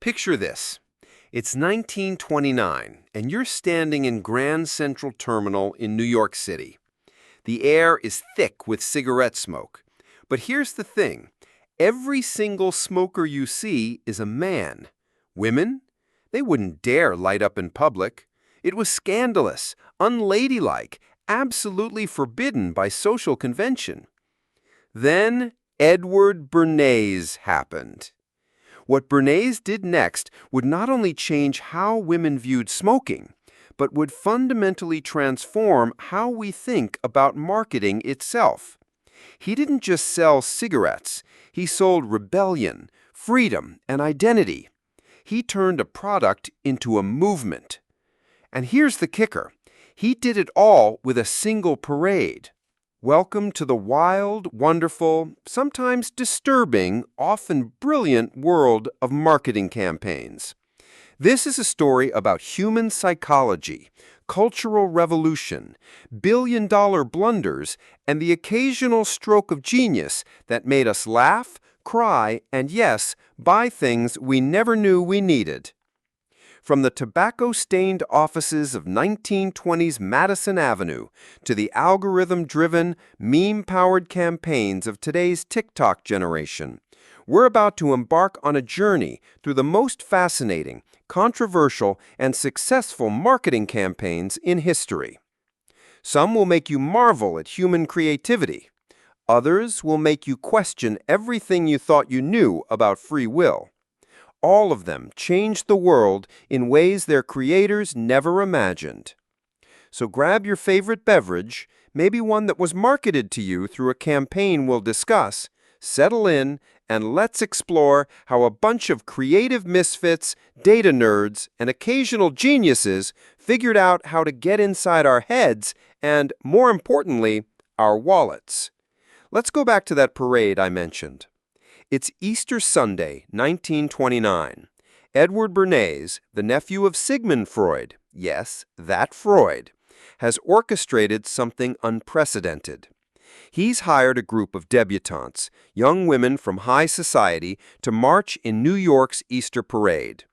Picture this. It's 1929, and you're standing in Grand Central Terminal in New York City. The air is thick with cigarette smoke. But here's the thing. Every single smoker you see is a man. Women? They wouldn't dare light up in public. It was scandalous, unladylike, absolutely forbidden by social convention. Then Edward Bernays happened. What Bernays did next would not only change how women viewed smoking, but would fundamentally transform how we think about marketing itself. He didn't just sell cigarettes, he sold rebellion, freedom, and identity. He turned a product into a movement. And here's the kicker. He did it all with a single parade. Welcome to the wild, wonderful, sometimes disturbing, often brilliant world of marketing campaigns. This is a story about human psychology, cultural revolution, billion-dollar blunders, and the occasional stroke of genius that made us laugh, cry, and yes, buy things we never knew we needed. From the tobacco-stained offices of 1920s Madison Avenue to the algorithm-driven, meme-powered campaigns of today's TikTok generation, we're about to embark on a journey through the most fascinating, controversial, and successful marketing campaigns in history. Some will make you marvel at human creativity. Others will make you question everything you thought you knew about free will. All of them changed the world in ways their creators never imagined. So grab your favorite beverage, maybe one that was marketed to you through a campaign we'll discuss, settle in, and let's explore how a bunch of creative misfits, data nerds, and occasional geniuses figured out how to get inside our heads and, more importantly, our wallets. Let's go back to that parade I mentioned. It's Easter Sunday, 1929. Edward Bernays, the nephew of Sigmund Freud, yes, that Freud, has orchestrated something unprecedented. He's hired a group of debutantes, young women from high society, to march in New York's Easter parade.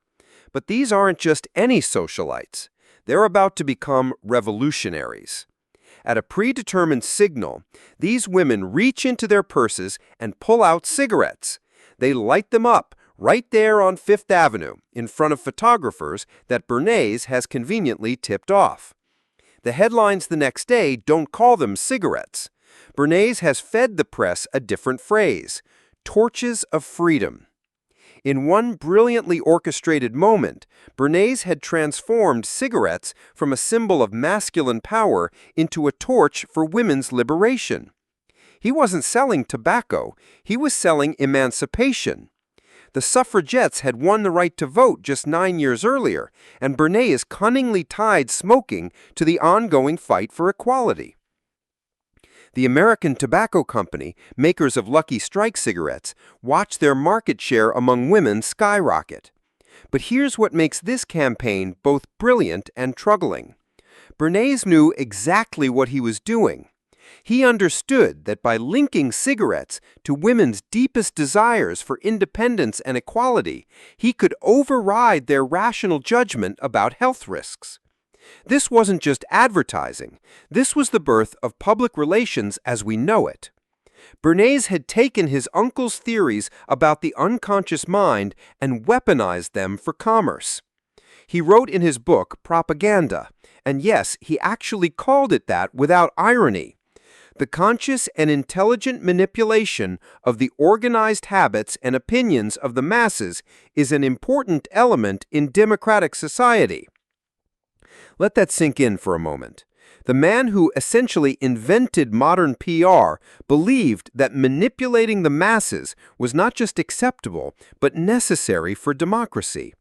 But these aren't just any socialites. They're about to become revolutionaries. At a predetermined signal, these women reach into their purses and pull out cigarettes. They light them up right there on Fifth Avenue in front of photographers that Bernays has conveniently tipped off. The headlines the next day don't call them cigarettes. Bernays has fed the press a different phrase, torches of freedom. In one brilliantly orchestrated moment, Bernays had transformed cigarettes from a symbol of masculine power into a torch for women's liberation. He wasn't selling tobacco, he was selling emancipation. The suffragettes had won the right to vote just 9 years earlier, and Bernays cunningly tied smoking to the ongoing fight for equality. The American Tobacco Company, makers of Lucky Strike cigarettes, watched their market share among women skyrocket. But here's what makes this campaign both brilliant and troubling. Bernays knew exactly what he was doing. He understood that by linking cigarettes to women's deepest desires for independence and equality, he could override their rational judgment about health risks. This wasn't just advertising. This was the birth of public relations as we know it. Bernays had taken his uncle's theories about the unconscious mind and weaponized them for commerce. He wrote in his book Propaganda, and yes, he actually called it that without irony. The conscious and intelligent manipulation of the organized habits and opinions of the masses is an important element in democratic society. Let that sink in for a moment. The man who essentially invented modern PR believed that manipulating the masses was not just acceptable, but necessary for democracy.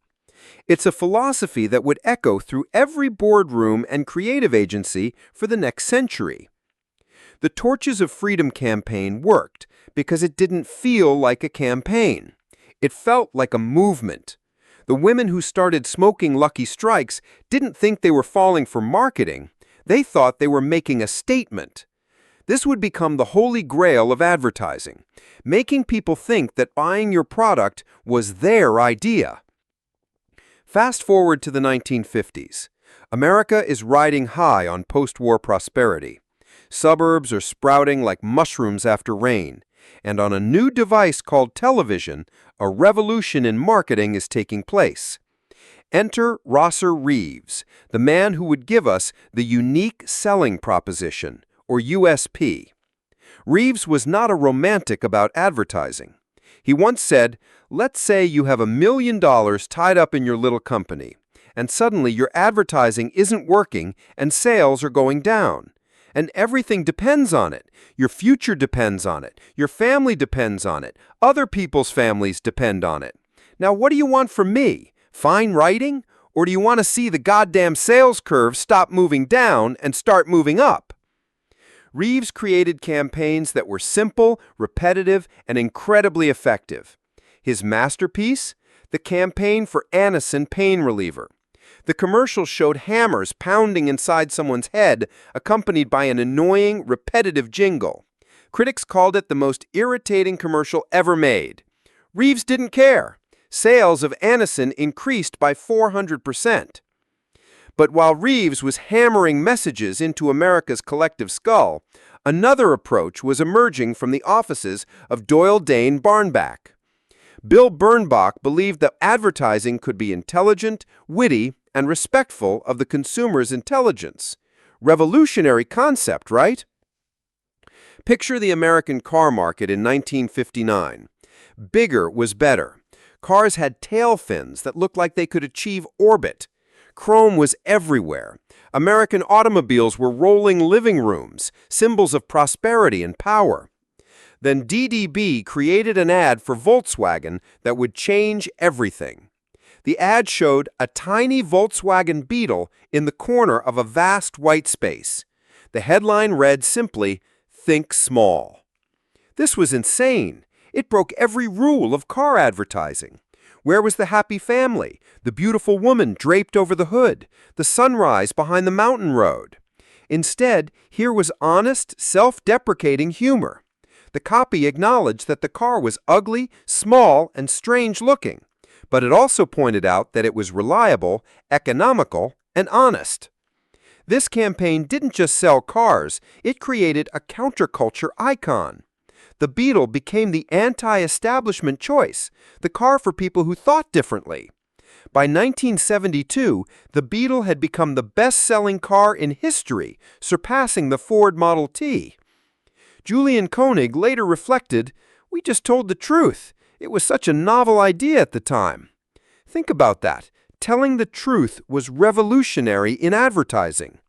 It's a philosophy that would echo through every boardroom and creative agency for the next century. The Torches of Freedom campaign worked because it didn't feel like a campaign. It felt like a movement. The women who started smoking Lucky Strikes didn't think they were falling for marketing. They thought they were making a statement. This would become the holy grail of advertising, making people think that buying your product was their idea. Fast forward to the 1950s. America is riding high on post-war prosperity. Suburbs are sprouting like mushrooms after rain, and on a new device called television, a revolution in marketing is taking place. Enter Rosser Reeves, the man who would give us the unique selling proposition, or USP. Reeves was not a romantic about advertising. He once said, "Let's say you have $1 million tied up in your little company, and suddenly your advertising isn't working and sales are going down. And everything depends on it. Your future depends on it. Your family depends on it. Other people's families depend on it. Now, what do you want from me? Fine writing? Or do you want to see the goddamn sales curve stop moving down and start moving up?" Reeves created campaigns that were simple, repetitive, and incredibly effective. His masterpiece? The campaign for Anacin pain reliever. The commercial showed hammers pounding inside someone's head, accompanied by an annoying, repetitive jingle. Critics called it the most irritating commercial ever made. Reeves didn't care. Sales of Anacin increased by 400%. But while Reeves was hammering messages into America's collective skull, another approach was emerging from the offices of Doyle Dane Barnback. Bill Bernbach believed that advertising could be intelligent, witty, and respectful of the consumer's intelligence. Revolutionary concept, right? Picture the American car market in 1959. Bigger was better. Cars had tail fins that looked like they could achieve orbit. Chrome was everywhere. American automobiles were rolling living rooms, symbols of prosperity and power. Then DDB created an ad for Volkswagen that would change everything. The ad showed a tiny Volkswagen Beetle in the corner of a vast white space. The headline read simply, "Think small." This was insane. It broke every rule of car advertising. Where was the happy family, the beautiful woman draped over the hood, the sunrise behind the mountain road? Instead, here was honest, self-deprecating humor. The copy acknowledged that the car was ugly, small, and strange-looking, but it also pointed out that it was reliable, economical, and honest. This campaign didn't just sell cars, it created a counterculture icon. The Beetle became the anti-establishment choice, the car for people who thought differently. By 1972, the Beetle had become the best-selling car in history, surpassing the Ford Model T. Julian Koenig later reflected, "We just told the truth. It was such a novel idea at the time." Think about that. Telling the truth was revolutionary in advertising.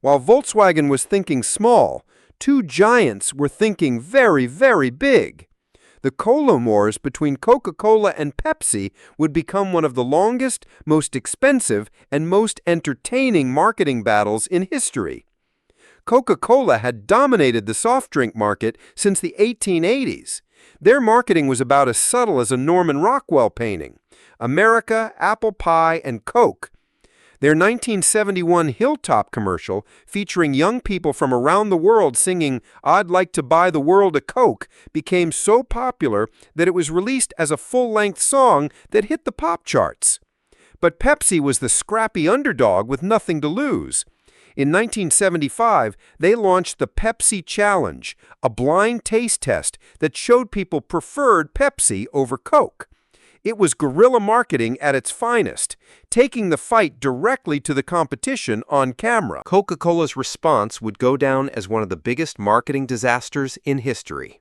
While Volkswagen was thinking small, two giants were thinking very, very big. The cola wars between Coca-Cola and Pepsi would become one of the longest, most expensive, and most entertaining marketing battles in history. Coca-Cola had dominated the soft drink market since the 1880s. Their marketing was about as subtle as a Norman Rockwell painting. America, apple pie, and Coke. Their 1971 Hilltop commercial, featuring young people from around the world singing "I'd like to buy the world a Coke," became so popular that it was released as a full-length song that hit the pop charts. But Pepsi was the scrappy underdog with nothing to lose. In 1975, they launched the Pepsi Challenge, a blind taste test that showed people preferred Pepsi over Coke. It was guerrilla marketing at its finest, taking the fight directly to the competition on camera. Coca-Cola's response would go down as one of the biggest marketing disasters in history.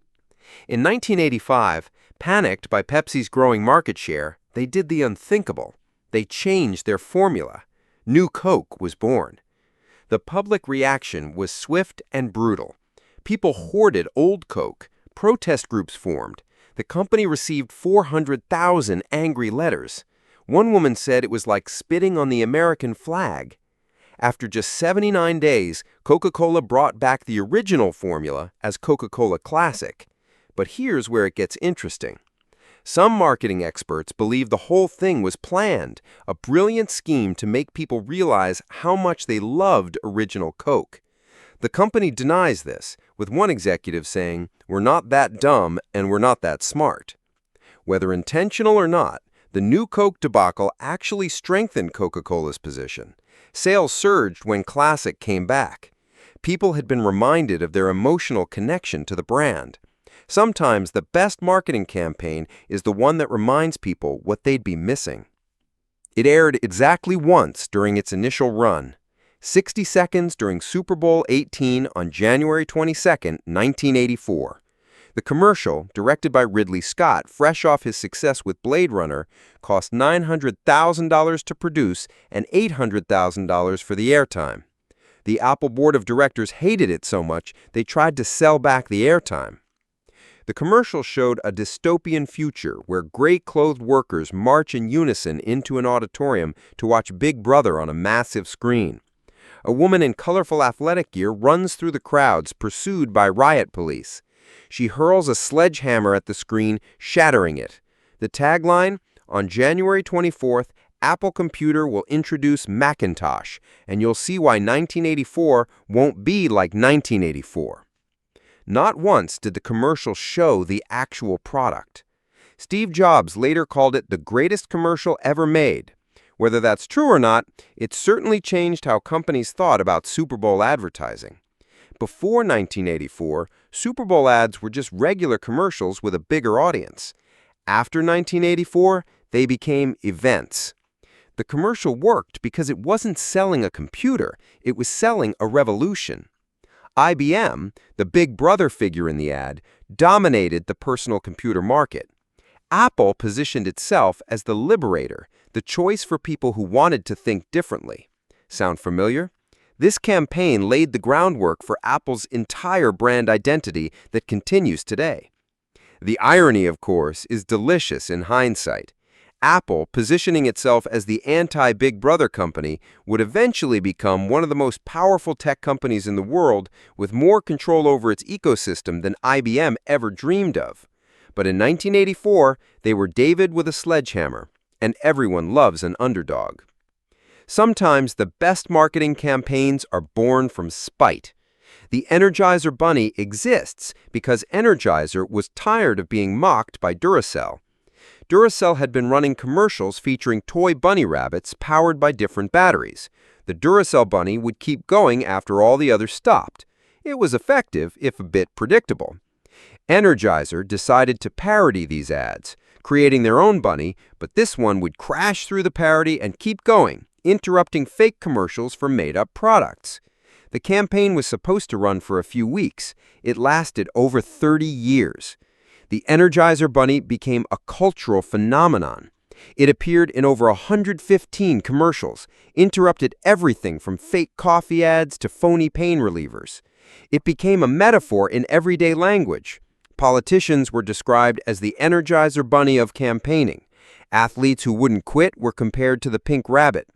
In 1985, panicked by Pepsi's growing market share, they did the unthinkable. They changed their formula. New Coke was born. The public reaction was swift and brutal. People hoarded old Coke. Protest groups formed. The company received 400,000 angry letters. One woman said it was like spitting on the American flag. After just 79 days, Coca-Cola brought back the original formula as Coca-Cola Classic. But here's where it gets interesting. Some marketing experts believe the whole thing was planned, a brilliant scheme to make people realize how much they loved original Coke. The company denies this, with one executive saying, "We're not that dumb and we're not that smart." Whether intentional or not, The new Coke debacle actually strengthened Coca-Cola's position. Sales surged when Classic came back. People had been reminded of their emotional connection to the brand. Sometimes the best marketing campaign is the one that reminds people what they'd be missing. It aired exactly once during its initial run, 60 seconds during Super Bowl XVIII on January 22, 1984. The commercial, directed by Ridley Scott, fresh off his success with Blade Runner, cost $900,000 to produce and $800,000 for the airtime. The Apple board of directors hated it so much they tried to sell back the airtime. The commercial showed a dystopian future where gray-clothed workers march in unison into an auditorium to watch Big Brother on a massive screen. A woman in colorful athletic gear runs through the crowds, pursued by riot police. She hurls a sledgehammer at the screen, shattering it. The tagline, "On January 24th, Apple Computer will introduce Macintosh, and you'll see why 1984 won't be like 1984. Not once did the commercial show the actual product. Steve Jobs later called it the greatest commercial ever made. Whether that's true or not, it certainly changed how companies thought about Super Bowl advertising. Before 1984, Super Bowl ads were just regular commercials with a bigger audience. After 1984, they became events. The commercial worked because it wasn't selling a computer, it was selling a revolution. IBM, the Big Brother figure in the ad, dominated the personal computer market. Apple positioned itself as the liberator, the choice for people who wanted to think differently. Sound familiar? This campaign laid the groundwork for Apple's entire brand identity that continues today. The irony, of course, is delicious in hindsight. Apple, positioning itself as the anti-Big Brother company, would eventually become one of the most powerful tech companies in the world with more control over its ecosystem than IBM ever dreamed of. But in 1984, they were David with a sledgehammer, and everyone loves an underdog. Sometimes the best marketing campaigns are born from spite. The Energizer Bunny exists because Energizer was tired of being mocked by Duracell. Duracell had been running commercials featuring toy bunny rabbits powered by different batteries. The Duracell bunny would keep going after all the others stopped. It was effective, if a bit predictable. Energizer decided to parody these ads, creating their own bunny, but this one would crash through the parody and keep going, interrupting fake commercials for made-up products. The campaign was supposed to run for a few weeks. It lasted over 30 years. The Energizer Bunny became a cultural phenomenon. It appeared in over 115 commercials, interrupted everything from fake coffee ads to phony pain relievers. It became a metaphor in everyday language. Politicians were described as the Energizer Bunny of campaigning. Athletes who wouldn't quit were compared to the Pink Rabbit.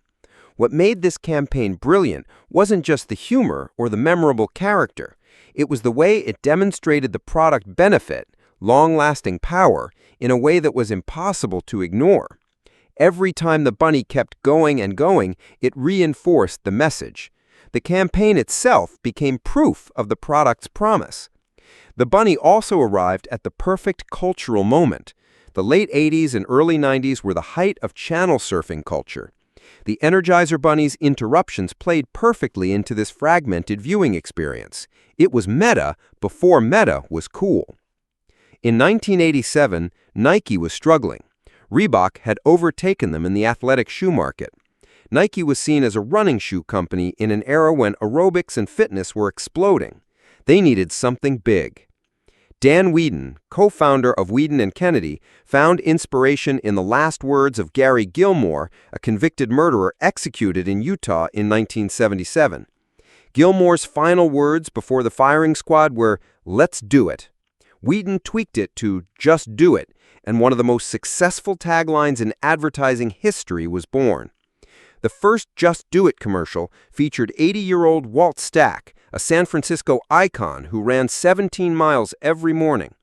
What made this campaign brilliant wasn't just the humor or the memorable character. It was the way it demonstrated the product benefit, long-lasting power, in a way that was impossible to ignore. Every time the bunny kept going and going, it reinforced the message. The campaign itself became proof of the product's promise. The bunny also arrived at the perfect cultural moment. The late 80s and early 90s were the height of channel surfing culture. The Energizer Bunny's interruptions played perfectly into this fragmented viewing experience. It was meta before meta was cool. In 1987, Nike was struggling. Reebok had overtaken them in the athletic shoe market. Nike was seen as a running shoe company in an era when aerobics and fitness were exploding. They needed something big. Dan Whedon, co-founder of Whedon & Kennedy, found inspiration in the last words of Gary Gilmore, a convicted murderer executed in Utah in 1977. Gilmore's final words before the firing squad were, "Let's do it." Whedon tweaked it to "Just do it," and one of the most successful taglines in advertising history was born. The first Just Do It commercial featured 80-year-old Walt Stack, a San Francisco icon who ran 17 miles every morning.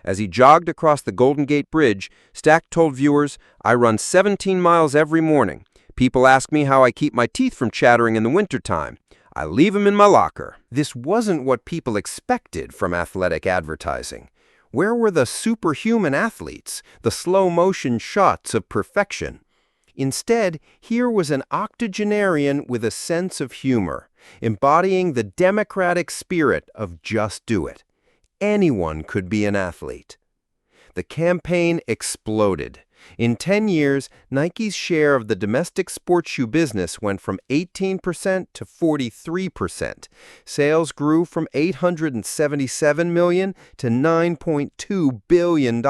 As he jogged across the Golden Gate Bridge, Stack told viewers, "I run 17 miles every morning. People ask me how I keep my teeth from chattering in the wintertime. I leave them in my locker." This wasn't what people expected from athletic advertising. Where were the superhuman athletes, the slow-motion shots of perfection? Instead, here was an octogenarian with a sense of humor, embodying the democratic spirit of just do it. Anyone could be an athlete. The campaign exploded. In 10 years, Nike's share of the domestic sports shoe business went from 18% to 43%. Sales grew from $877 million to $9.2 billion.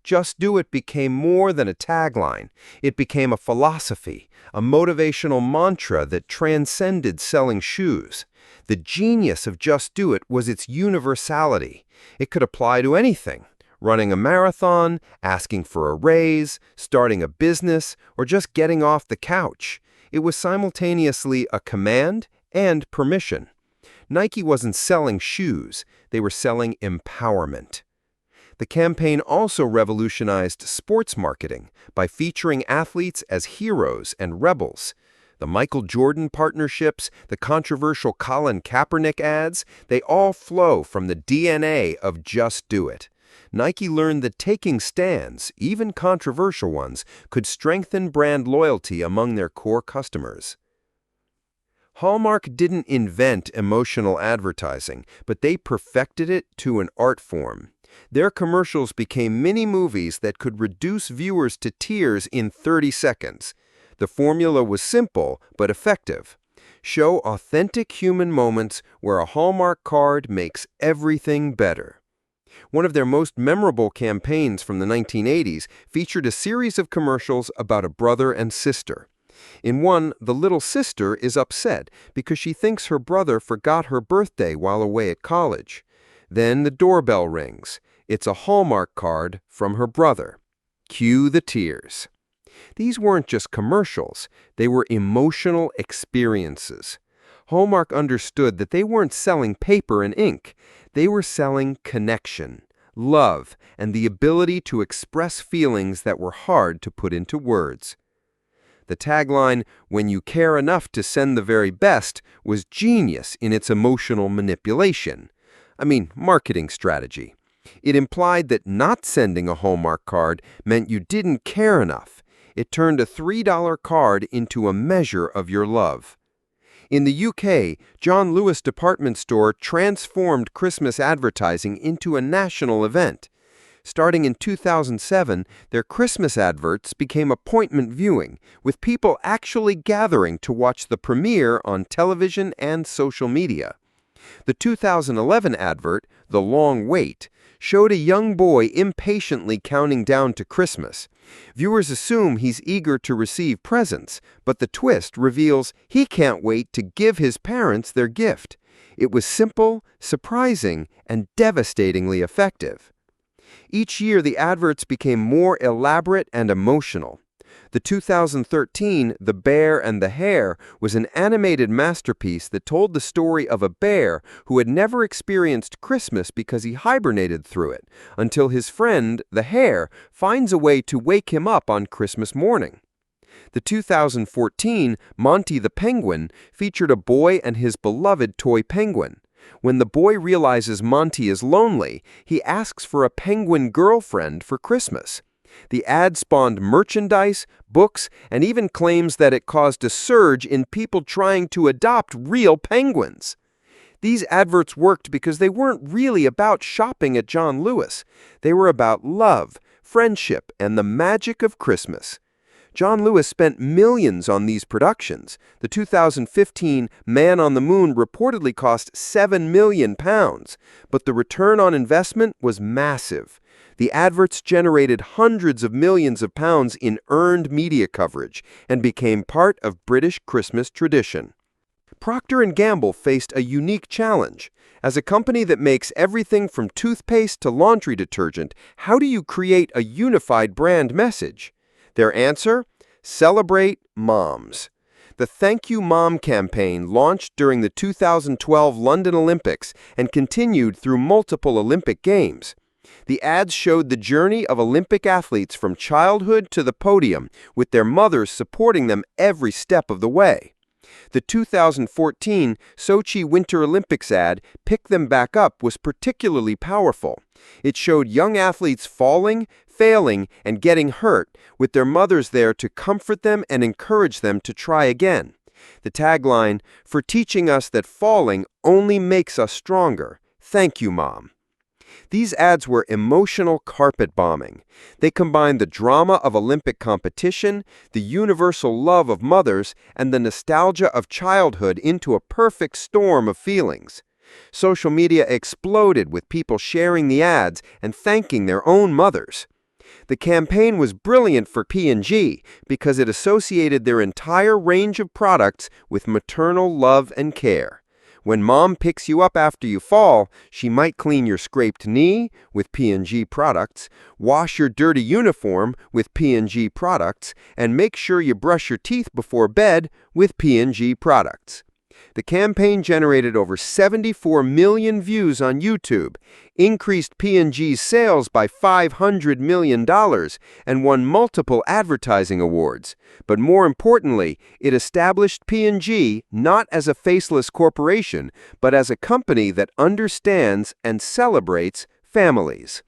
Just Do It became more than a tagline. It became a philosophy, a motivational mantra that transcended selling shoes. The genius of Just Do It was its universality. It could apply to anything. Running a marathon, asking for a raise, starting a business, or just getting off the couch. It was simultaneously a command and permission. Nike wasn't selling shoes, they were selling empowerment. The campaign also revolutionized sports marketing by featuring athletes as heroes and rebels. The Michael Jordan partnerships, the controversial Colin Kaepernick ads, they all flow from the DNA of Just Do It. Nike learned that taking stands, even controversial ones, could strengthen brand loyalty among their core customers. Hallmark didn't invent emotional advertising, but they perfected it to an art form. Their commercials became mini-movies that could reduce viewers to tears in 30 seconds. The formula was simple but effective. Show authentic human moments where a Hallmark card makes everything better. One of their most memorable campaigns from the 1980s featured a series of commercials about a brother and sister. In one, the little sister is upset because she thinks her brother forgot her birthday while away at college. Then the doorbell rings. It's a Hallmark card from her brother. Cue the tears. These weren't just commercials, they were emotional experiences. Hallmark understood that they weren't selling paper and ink. They were selling connection, love, and the ability to express feelings that were hard to put into words. The tagline, "When you care enough to send the very best," was genius in its emotional manipulation. Marketing strategy. It implied that not sending a Hallmark card meant you didn't care enough. It turned a $3 card into a measure of your love. In the UK, John Lewis department store transformed Christmas advertising into a national event. Starting in 2007, their Christmas adverts became appointment viewing, with people actually gathering to watch the premiere on television and social media. The 2011 advert, The Long Wait, showed a young boy impatiently counting down to Christmas. Viewers assume he's eager to receive presents, but the twist reveals he can't wait to give his parents their gift. It was simple, surprising, and devastatingly effective. Each year, the adverts became more elaborate and emotional. The 2013 The Bear and the Hare was an animated masterpiece that told the story of a bear who had never experienced Christmas because he hibernated through it, until his friend, the hare, finds a way to wake him up on Christmas morning. The 2014 Monty the Penguin featured a boy and his beloved toy penguin. When the boy realizes Monty is lonely, he asks for a penguin girlfriend for Christmas. The ad spawned merchandise, books, and even claims that it caused a surge in people trying to adopt real penguins. These adverts worked because they weren't really about shopping at John Lewis. They were about love, friendship, and the magic of Christmas. John Lewis spent millions on these productions. The 2015 Man on the Moon reportedly cost £7 million, but the return on investment was massive. The adverts generated hundreds of millions of pounds in earned media coverage and became part of British Christmas tradition. Procter & Gamble faced a unique challenge. As a company that makes everything from toothpaste to laundry detergent, how do you create a unified brand message? Their answer? Celebrate moms. The Thank You Mom campaign launched during the 2012 London Olympics and continued through multiple Olympic Games. The ads showed the journey of Olympic athletes from childhood to the podium, with their mothers supporting them every step of the way. The 2014 Sochi Winter Olympics ad, "Pick Them Back Up," was particularly powerful. It showed young athletes falling, failing, and getting hurt, with their mothers there to comfort them and encourage them to try again. The tagline, "For teaching us that falling only makes us stronger. Thank you, Mom." These ads were emotional carpet bombing. They combined the drama of Olympic competition, the universal love of mothers, and the nostalgia of childhood into a perfect storm of feelings. Social media exploded with people sharing the ads and thanking their own mothers. The campaign was brilliant for P&G because it associated their entire range of products with maternal love and care. When Mom picks you up after you fall, she might clean your scraped knee with P&G products, wash your dirty uniform with P&G products, and make sure you brush your teeth before bed with P&G products. The campaign generated over 74 million views on YouTube, increased P&G's sales by $500 million, and won multiple advertising awards. But more importantly, it established P&G not as a faceless corporation, but as a company that understands and celebrates families.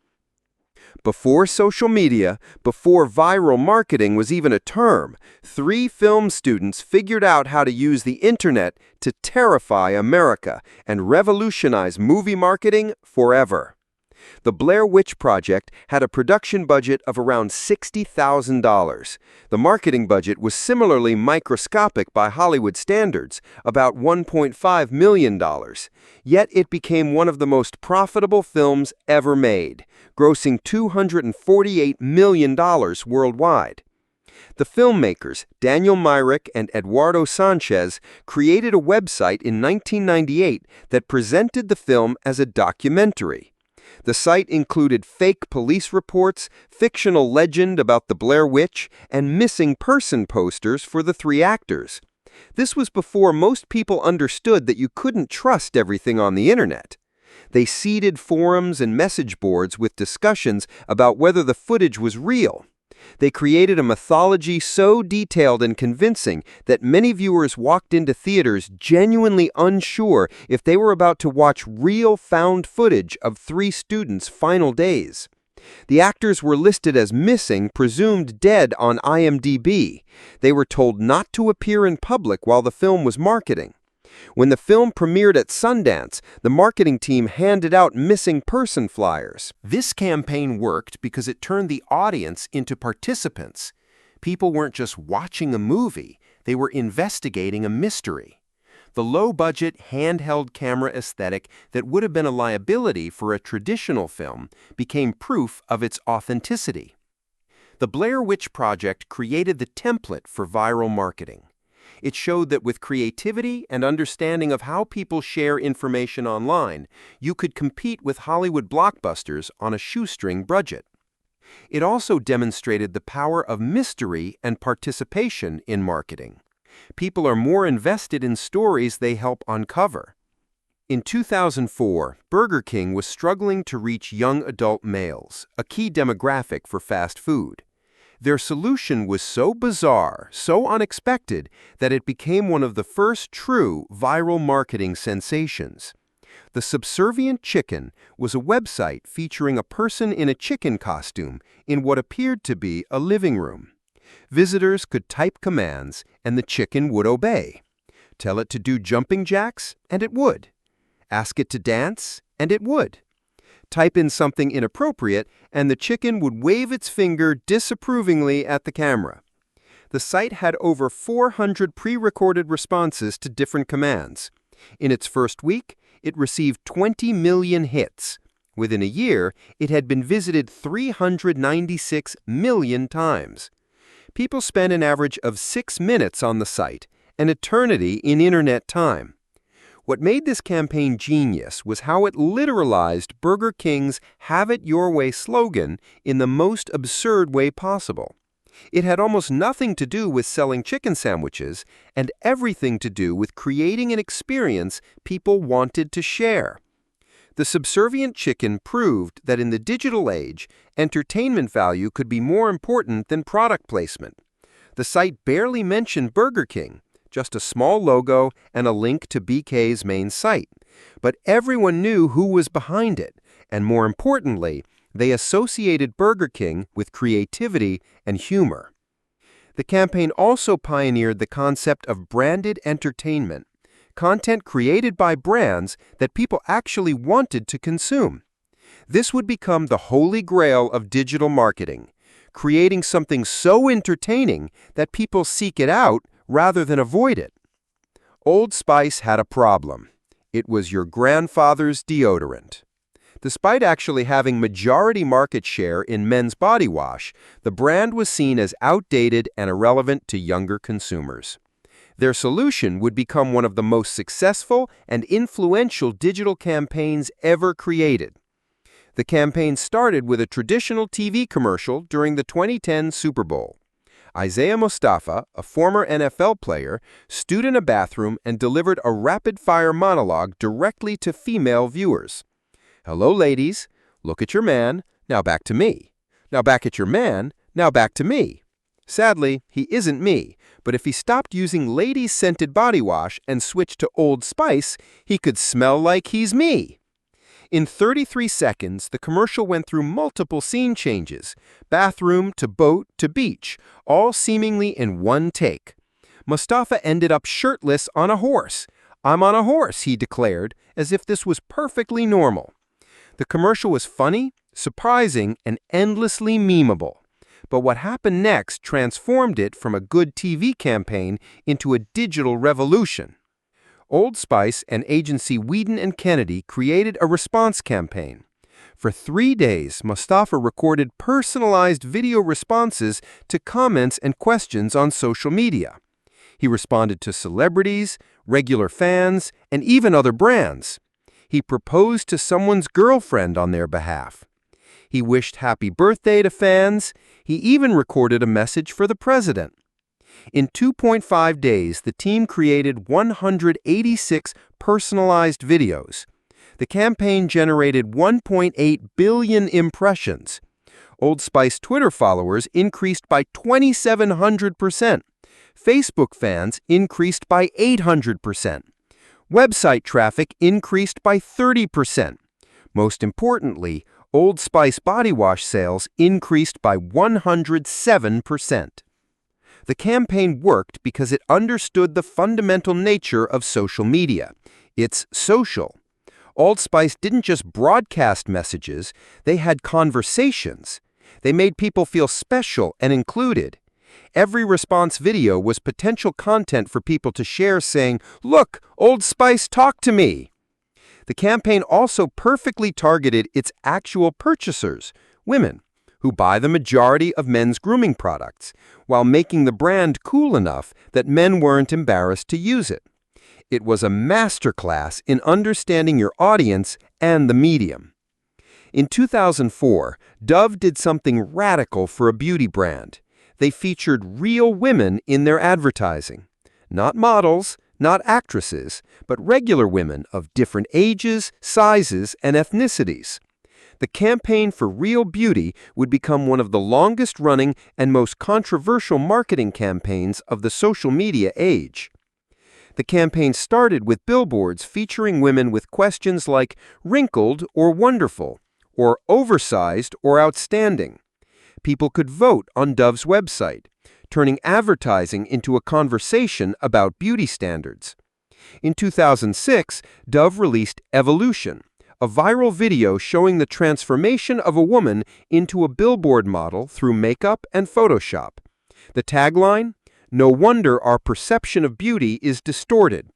Before social media, before viral marketing was even a term, 3 film students figured out how to use the internet to terrify America and revolutionize movie marketing forever. The Blair Witch Project had a production budget of around $60,000. The marketing budget was similarly microscopic by Hollywood standards, about $1.5 million. Yet it became one of the most profitable films ever made, grossing $248 million worldwide. The filmmakers, Daniel Myrick and Eduardo Sanchez, created a website in 1998 that presented the film as a documentary. The site included fake police reports, fictional legend about the Blair Witch, and missing person posters for the 3 actors. This was before most people understood that you couldn't trust everything on the internet. They seeded forums and message boards with discussions about whether the footage was real. They created a mythology so detailed and convincing that many viewers walked into theaters genuinely unsure if they were about to watch real found footage of 3 students' final days. The actors were listed as missing, presumed dead on IMDb. They were told not to appear in public while the film was marketing. When the film premiered at Sundance, the marketing team handed out missing person flyers. This campaign worked because it turned the audience into participants. People weren't just watching a movie, they were investigating a mystery. The low-budget, handheld camera aesthetic that would have been a liability for a traditional film became proof of its authenticity. The Blair Witch Project created the template for viral marketing. It showed that with creativity and understanding of how people share information online, you could compete with Hollywood blockbusters on a shoestring budget. It also demonstrated the power of mystery and participation in marketing. People are more invested in stories they help uncover. In 2004, Burger King was struggling to reach young adult males, a key demographic for fast food. Their solution was so bizarre, so unexpected, that it became one of the first true viral marketing sensations. The Subservient Chicken was a website featuring a person in a chicken costume in what appeared to be a living room. Visitors could type commands, and the chicken would obey. Tell it to do jumping jacks, and it would. Ask it to dance, and it would. Type in something inappropriate, and the chicken would wave its finger disapprovingly at the camera. The site had over 400 pre-recorded responses to different commands. In its first week, it received 20 million hits. Within a year, it had been visited 396 million times. People spent an average of 6 minutes on the site, an eternity in internet time. What made this campaign genius was how it literalized Burger King's "Have it your way" slogan in the most absurd way possible. It had almost nothing to do with selling chicken sandwiches and everything to do with creating an experience people wanted to share. The Subservient Chicken proved that in the digital age, entertainment value could be more important than product placement. The site barely mentioned Burger King, just a small logo and a link to BK's main site. But everyone knew who was behind it, and more importantly, they associated Burger King with creativity and humor. The campaign also pioneered the concept of branded entertainment, content created by brands that people actually wanted to consume. This would become the holy grail of digital marketing, creating something so entertaining that people seek it out rather than avoid it. Old Spice had a problem. It was your grandfather's deodorant. Despite actually having majority market share in men's body wash, the brand was seen as outdated and irrelevant to younger consumers. Their solution would become one of the most successful and influential digital campaigns ever created. The campaign started with a traditional TV commercial during the 2010 Super Bowl. Isaiah Mustafa, a former NFL player, stood in a bathroom and delivered a rapid-fire monologue directly to female viewers. "Hello, ladies. Look at your man. Now back to me. Now back at your man. Now back to me." Sadly, he isn't me, but if he stopped using ladies-scented body wash and switched to Old Spice, he could smell like he's me. In 33 seconds, the commercial went through multiple scene changes, bathroom to boat to beach, all seemingly in one take. Mustafa ended up shirtless on a horse. "I'm on a horse," he declared, as if this was perfectly normal. The commercial was funny, surprising, and endlessly memeable. But what happened next transformed it from a good TV campaign into a digital revolution. Old Spice and agency Whedon & Kennedy created a response campaign. For 3 days, Mustafa recorded personalized video responses to comments and questions on social media. He responded to celebrities, regular fans, and even other brands. He proposed to someone's girlfriend on their behalf. He wished happy birthday to fans. He even recorded a message for the president. In 2.5 days, the team created 186 personalized videos. The campaign generated 1.8 billion impressions. Old Spice Twitter followers increased by 2,700%. Facebook fans increased by 800%. Website traffic increased by 30%. Most importantly, Old Spice body wash sales increased by 107%. The campaign worked because it understood the fundamental nature of social media. It's social. Old Spice didn't just broadcast messages, they had conversations. They made people feel special and included. Every response video was potential content for people to share saying, "Look, Old Spice talked to me." The campaign also perfectly targeted its actual purchasers, women, who buy the majority of men's grooming products, while making the brand cool enough that men weren't embarrassed to use it. It was a masterclass in understanding your audience and the medium. In 2004, Dove did something radical for a beauty brand. They featured real women in their advertising. Not models, not actresses, but regular women of different ages, sizes, and ethnicities. The campaign for real beauty would become one of the longest-running and most controversial marketing campaigns of the social media age. The campaign started with billboards featuring women with questions like wrinkled or wonderful, or oversized or outstanding. People could vote on Dove's website, turning advertising into a conversation about beauty standards. In 2006, Dove released Evolution, a viral video showing the transformation of a woman into a billboard model through makeup and Photoshop. The tagline, "No wonder our perception of beauty is distorted."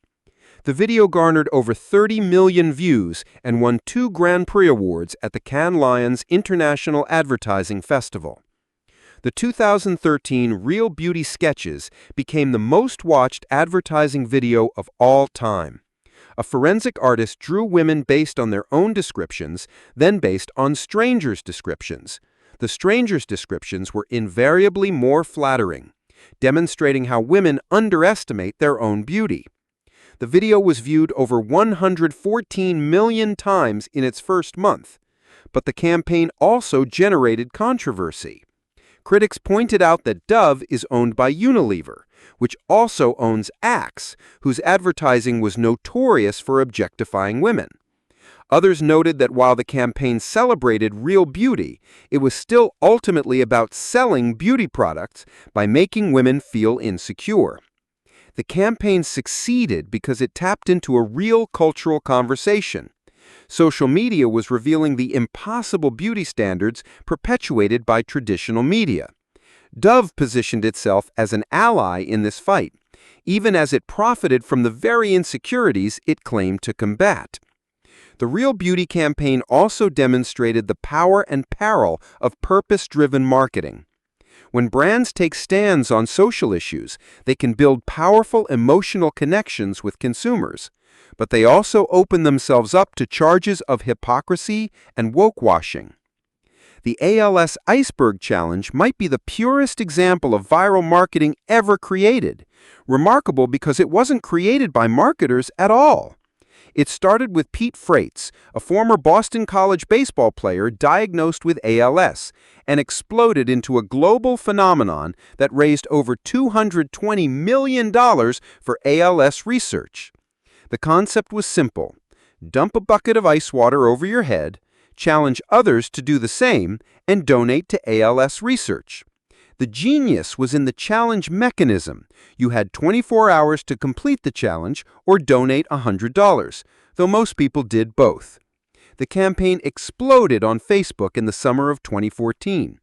The video garnered over 30 million views and won 2 Grand Prix awards at the Cannes Lions International Advertising Festival. The 2013 Real Beauty Sketches became the most-watched advertising video of all time. A forensic artist drew women based on their own descriptions, then based on strangers' descriptions. The strangers' descriptions were invariably more flattering, demonstrating how women underestimate their own beauty. The video was viewed over 114 million times in its first month, but the campaign also generated controversy. Critics pointed out that Dove is owned by Unilever, which also owns Axe, whose advertising was notorious for objectifying women. Others noted that while the campaign celebrated real beauty, it was still ultimately about selling beauty products by making women feel insecure. The campaign succeeded because it tapped into a real cultural conversation. Social media was revealing the impossible beauty standards perpetuated by traditional media. Dove positioned itself as an ally in this fight, even as it profited from the very insecurities it claimed to combat. The Real Beauty campaign also demonstrated the power and peril of purpose-driven marketing. When brands take stands on social issues, they can build powerful emotional connections with consumers, but they also open themselves up to charges of hypocrisy and woke-washing. The ALS Iceberg Challenge might be the purest example of viral marketing ever created, remarkable because it wasn't created by marketers at all. It started with Pete Frates, a former Boston College baseball player diagnosed with ALS, and exploded into a global phenomenon that raised over $220 million for ALS research. The concept was simple. Dump a bucket of ice water over your head, challenge others to do the same, and donate to ALS research. The genius was in the challenge mechanism. You had 24 hours to complete the challenge or donate $100, though most people did both. The campaign exploded on Facebook in the summer of 2014.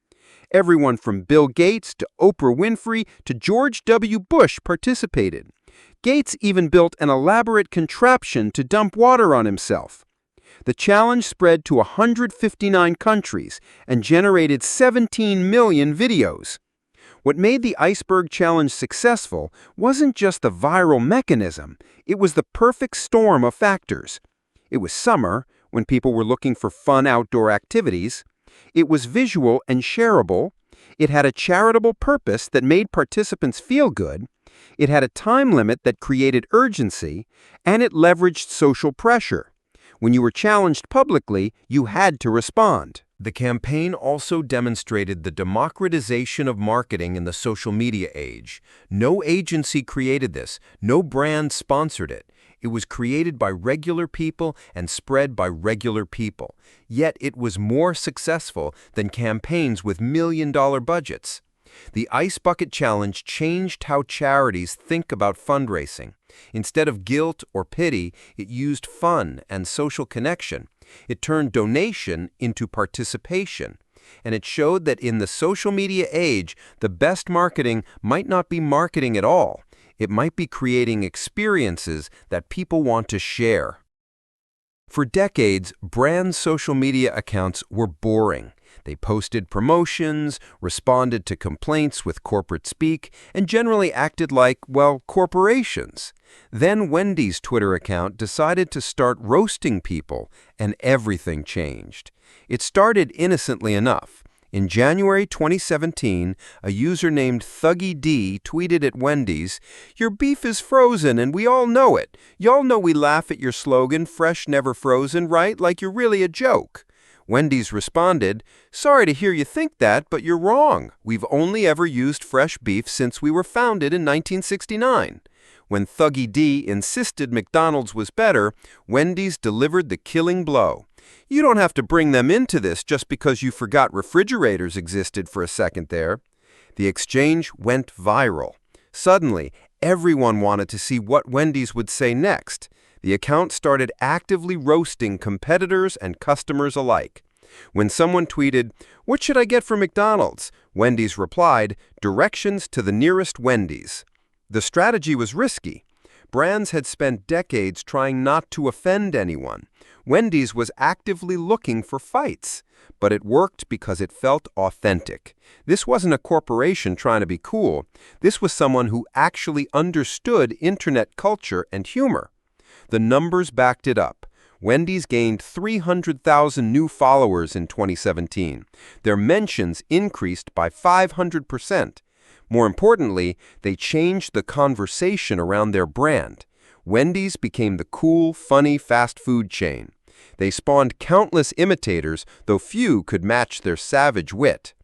Everyone from Bill Gates to Oprah Winfrey to George W. Bush participated. Gates even built an elaborate contraption to dump water on himself. The challenge spread to 159 countries and generated 17 million videos. What made the Iceberg Challenge successful wasn't just the viral mechanism, it was the perfect storm of factors. It was summer, when people were looking for fun outdoor activities. It was visual and shareable. It had a charitable purpose that made participants feel good. It had a time limit that created urgency, and it leveraged social pressure. When you were challenged publicly, you had to respond. The campaign also demonstrated the democratization of marketing in the social media age. No agency created this, no brand sponsored it. It was created by regular people and spread by regular people. Yet it was more successful than campaigns with million-dollar budgets. The Ice Bucket Challenge changed how charities think about fundraising. Instead of guilt or pity, it used fun and social connection. It turned donation into participation. And it showed that in the social media age, the best marketing might not be marketing at all. It might be creating experiences that people want to share. For decades, brand social media accounts were boring. They posted promotions, responded to complaints with corporate speak, and generally acted like, well, corporations. Then Wendy's Twitter account decided to start roasting people, and everything changed. It started innocently enough. In January 2017, a user named Thuggy D tweeted at Wendy's, "Your beef is frozen and we all know it. Y'all know we laugh at your slogan, fresh never frozen, right? Like you're really a joke." Wendy's responded, "Sorry to hear you think that, but you're wrong. We've only ever used fresh beef since we were founded in 1969. When Thuggy D insisted McDonald's was better, Wendy's delivered the killing blow. "You don't have to bring them into this just because you forgot refrigerators existed for a second there." The exchange went viral. Suddenly, everyone wanted to see what Wendy's would say next. The account started actively roasting competitors and customers alike. When someone tweeted, "What should I get from McDonald's?" Wendy's replied, "Directions to the nearest Wendy's." The strategy was risky. Brands had spent decades trying not to offend anyone. Wendy's was actively looking for fights, but it worked because it felt authentic. This wasn't a corporation trying to be cool. This was someone who actually understood internet culture and humor. The numbers backed it up. Wendy's gained 300,000 new followers in 2017. Their mentions increased by 500%. More importantly, they changed the conversation around their brand. Wendy's became the cool, funny fast food chain. They spawned countless imitators, though few could match their savage wit.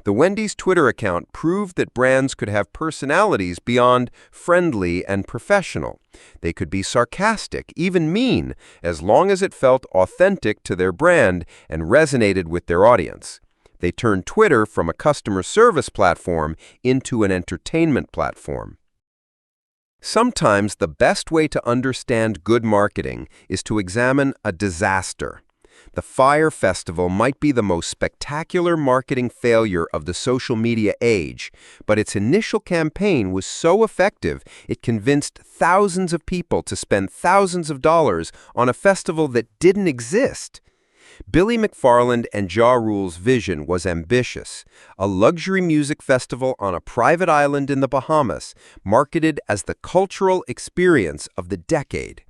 The Wendy's Twitter account proved that brands could have personalities beyond friendly and professional. They could be sarcastic, even mean, as long as it felt authentic to their brand and resonated with their audience. They turned Twitter from a customer service platform into an entertainment platform. Sometimes the best way to understand good marketing is to examine a disaster. The Fyre Festival might be the most spectacular marketing failure of the social media age, but its initial campaign was so effective it convinced thousands of people to spend thousands of dollars on a festival that didn't exist. Billy McFarland and Ja Rule's vision was ambitious, a luxury music festival on a private island in the Bahamas, marketed as the cultural experience of the decade.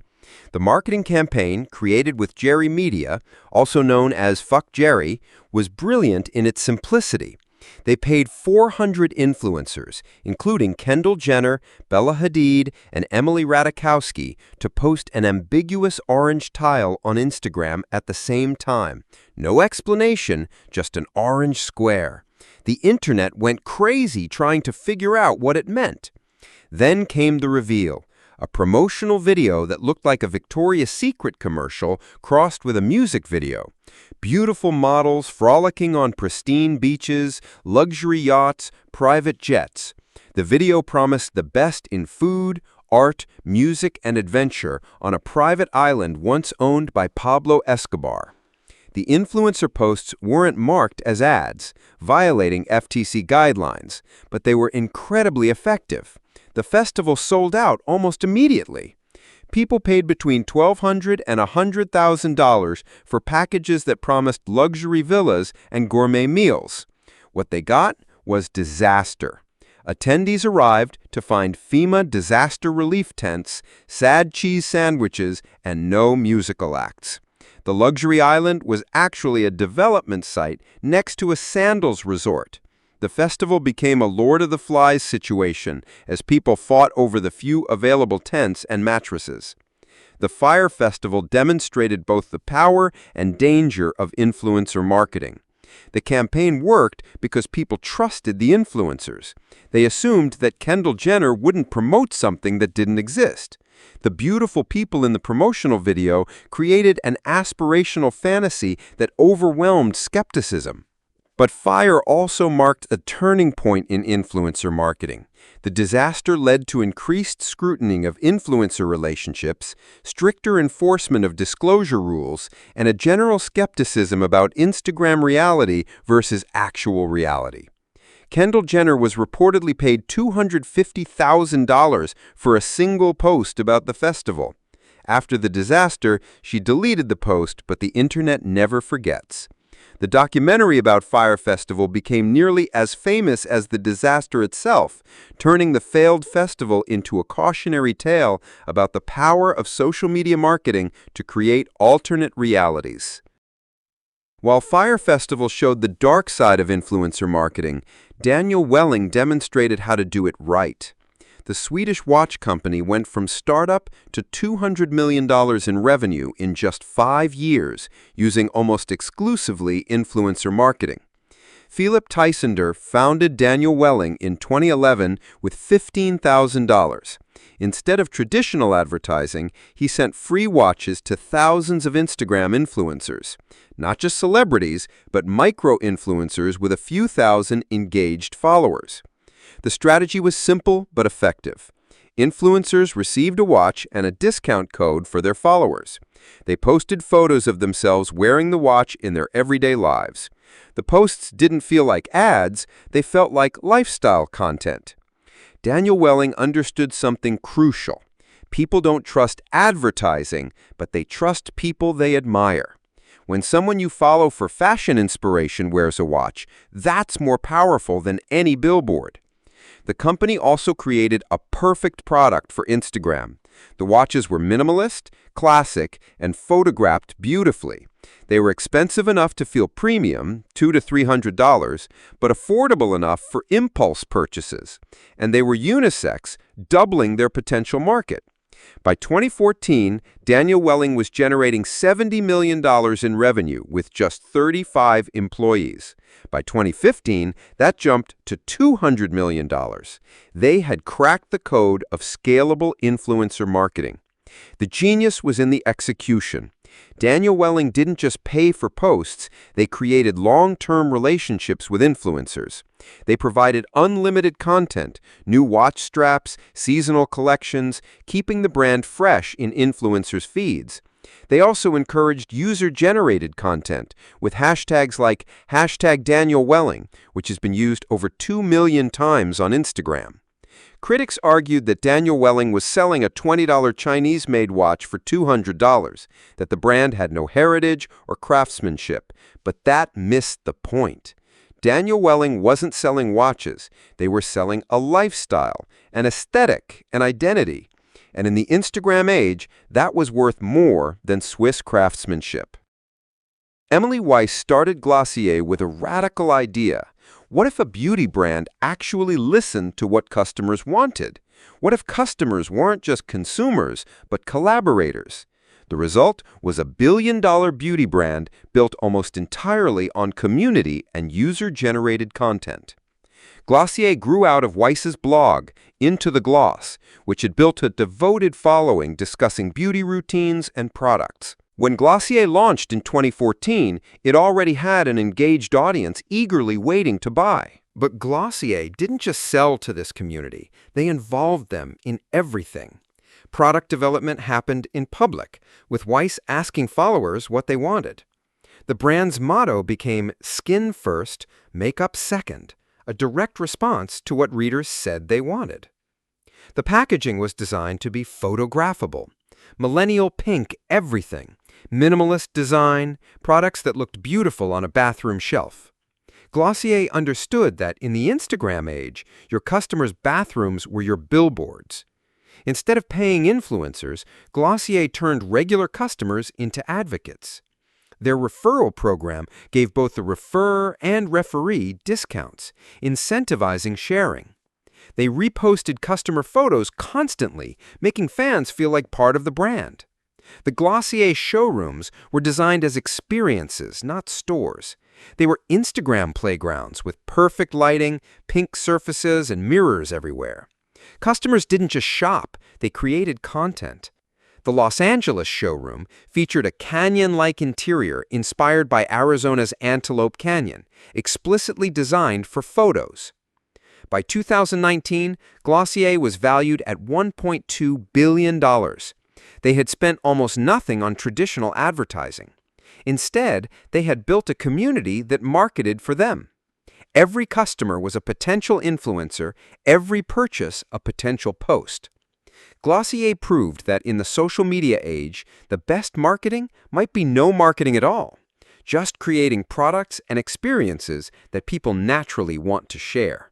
The marketing campaign, created with Jerry Media, also known as Fuck Jerry, was brilliant in its simplicity. They paid 400 influencers, including Kendall Jenner, Bella Hadid, and Emily Ratajkowski, to post an ambiguous orange tile on Instagram at the same time. No explanation, just an orange square. The internet went crazy trying to figure out what it meant. Then came the reveal. A promotional video that looked like a Victoria's Secret commercial crossed with a music video. Beautiful models frolicking on pristine beaches, luxury yachts, private jets. The video promised the best in food, art, music, and adventure on a private island once owned by Pablo Escobar. The influencer posts weren't marked as ads, violating FTC guidelines, but they were incredibly effective. The festival sold out almost immediately. People paid between $1,200 and $100,000 for packages that promised luxury villas and gourmet meals. What they got was disaster. Attendees arrived to find FEMA disaster relief tents, sad cheese sandwiches, and no musical acts. The luxury island was actually a development site next to a sandals resort. The festival became a Lord of the Flies situation as people fought over the few available tents and mattresses. The Fyre Festival demonstrated both the power and danger of influencer marketing. The campaign worked because people trusted the influencers. They assumed that Kendall Jenner wouldn't promote something that didn't exist. The beautiful people in the promotional video created an aspirational fantasy that overwhelmed skepticism. But Fyre also marked a turning point in influencer marketing. The disaster led to increased scrutiny of influencer relationships, stricter enforcement of disclosure rules, and a general skepticism about Instagram reality versus actual reality. Kendall Jenner was reportedly paid $250,000 for a single post about the festival. After the disaster, she deleted the post, but the internet never forgets. The documentary about Fyre Festival became nearly as famous as the disaster itself, turning the failed festival into a cautionary tale about the power of social media marketing to create alternate realities. While Fyre Festival showed the dark side of influencer marketing, Daniel Welling demonstrated how to do it right. The Swedish watch company went from startup to $200 million in revenue in just 5 years, using almost exclusively influencer marketing. Philip Tysonder founded Daniel Welling in 2011 with $15,000. Instead of traditional advertising, he sent free watches to thousands of Instagram influencers. Not just celebrities, but micro-influencers with a few thousand engaged followers. The strategy was simple but effective. Influencers received a watch and a discount code for their followers. They posted photos of themselves wearing the watch in their everyday lives. The posts didn't feel like ads, they felt like lifestyle content. Daniel Welling understood something crucial. People don't trust advertising, but they trust people they admire. When someone you follow for fashion inspiration wears a watch, that's more powerful than any billboard. The company also created a perfect product for Instagram. The watches were minimalist, classic, and photographed beautifully. They were expensive enough to feel premium, $200 to $300, but affordable enough for impulse purchases. And they were unisex, doubling their potential market. By 2014, Daniel Welling was generating $70 million in revenue with just 35 employees. By 2015, that jumped to $200 million. They had cracked the code of scalable influencer marketing. The genius was in the execution. Daniel Welling didn't just pay for posts, they created long-term relationships with influencers. They provided unlimited content, new watch straps, seasonal collections, keeping the brand fresh in influencers' feeds. They also encouraged user-generated content with hashtags like #DanielWelling, which has been used over 2 million times on Instagram. Critics argued that Daniel Welling was selling a $20 Chinese-made watch for $200, that the brand had no heritage or craftsmanship, but that missed the point. Daniel Welling wasn't selling watches. They were selling a lifestyle, an aesthetic, an identity. And in the Instagram age, that was worth more than Swiss craftsmanship. Emily Weiss started Glossier with a radical idea. What if a beauty brand actually listened to what customers wanted? What if customers weren't just consumers, but collaborators? The result was a billion-dollar beauty brand built almost entirely on community and user-generated content. Glossier grew out of Weiss's blog, Into the Gloss, which had built a devoted following discussing beauty routines and products. When Glossier launched in 2014, it already had an engaged audience eagerly waiting to buy. But Glossier didn't just sell to this community, they involved them in everything. Product development happened in public, with Weiss asking followers what they wanted. The brand's motto became "Skin first, makeup second," a direct response to what readers said they wanted. The packaging was designed to be photographable. Millennial pink everything, minimalist design, products that looked beautiful on a bathroom shelf. Glossier understood that in the Instagram age, your customers' bathrooms were your billboards. Instead of paying influencers, Glossier turned regular customers into advocates. Their referral program gave both the referrer and referee discounts, incentivizing sharing. They reposted customer photos constantly, making fans feel like part of the brand. The Glossier showrooms were designed as experiences, not stores. They were Instagram playgrounds with perfect lighting, pink surfaces, and mirrors everywhere. Customers didn't just shop, they created content. The Los Angeles showroom featured a canyon-like interior inspired by Arizona's Antelope Canyon, explicitly designed for photos. By 2019, Glossier was valued at $1.2 billion. They had spent almost nothing on traditional advertising. Instead, they had built a community that marketed for them. Every customer was a potential influencer, every purchase a potential post. Glossier proved that in the social media age, the best marketing might be no marketing at all, just creating products and experiences that people naturally want to share.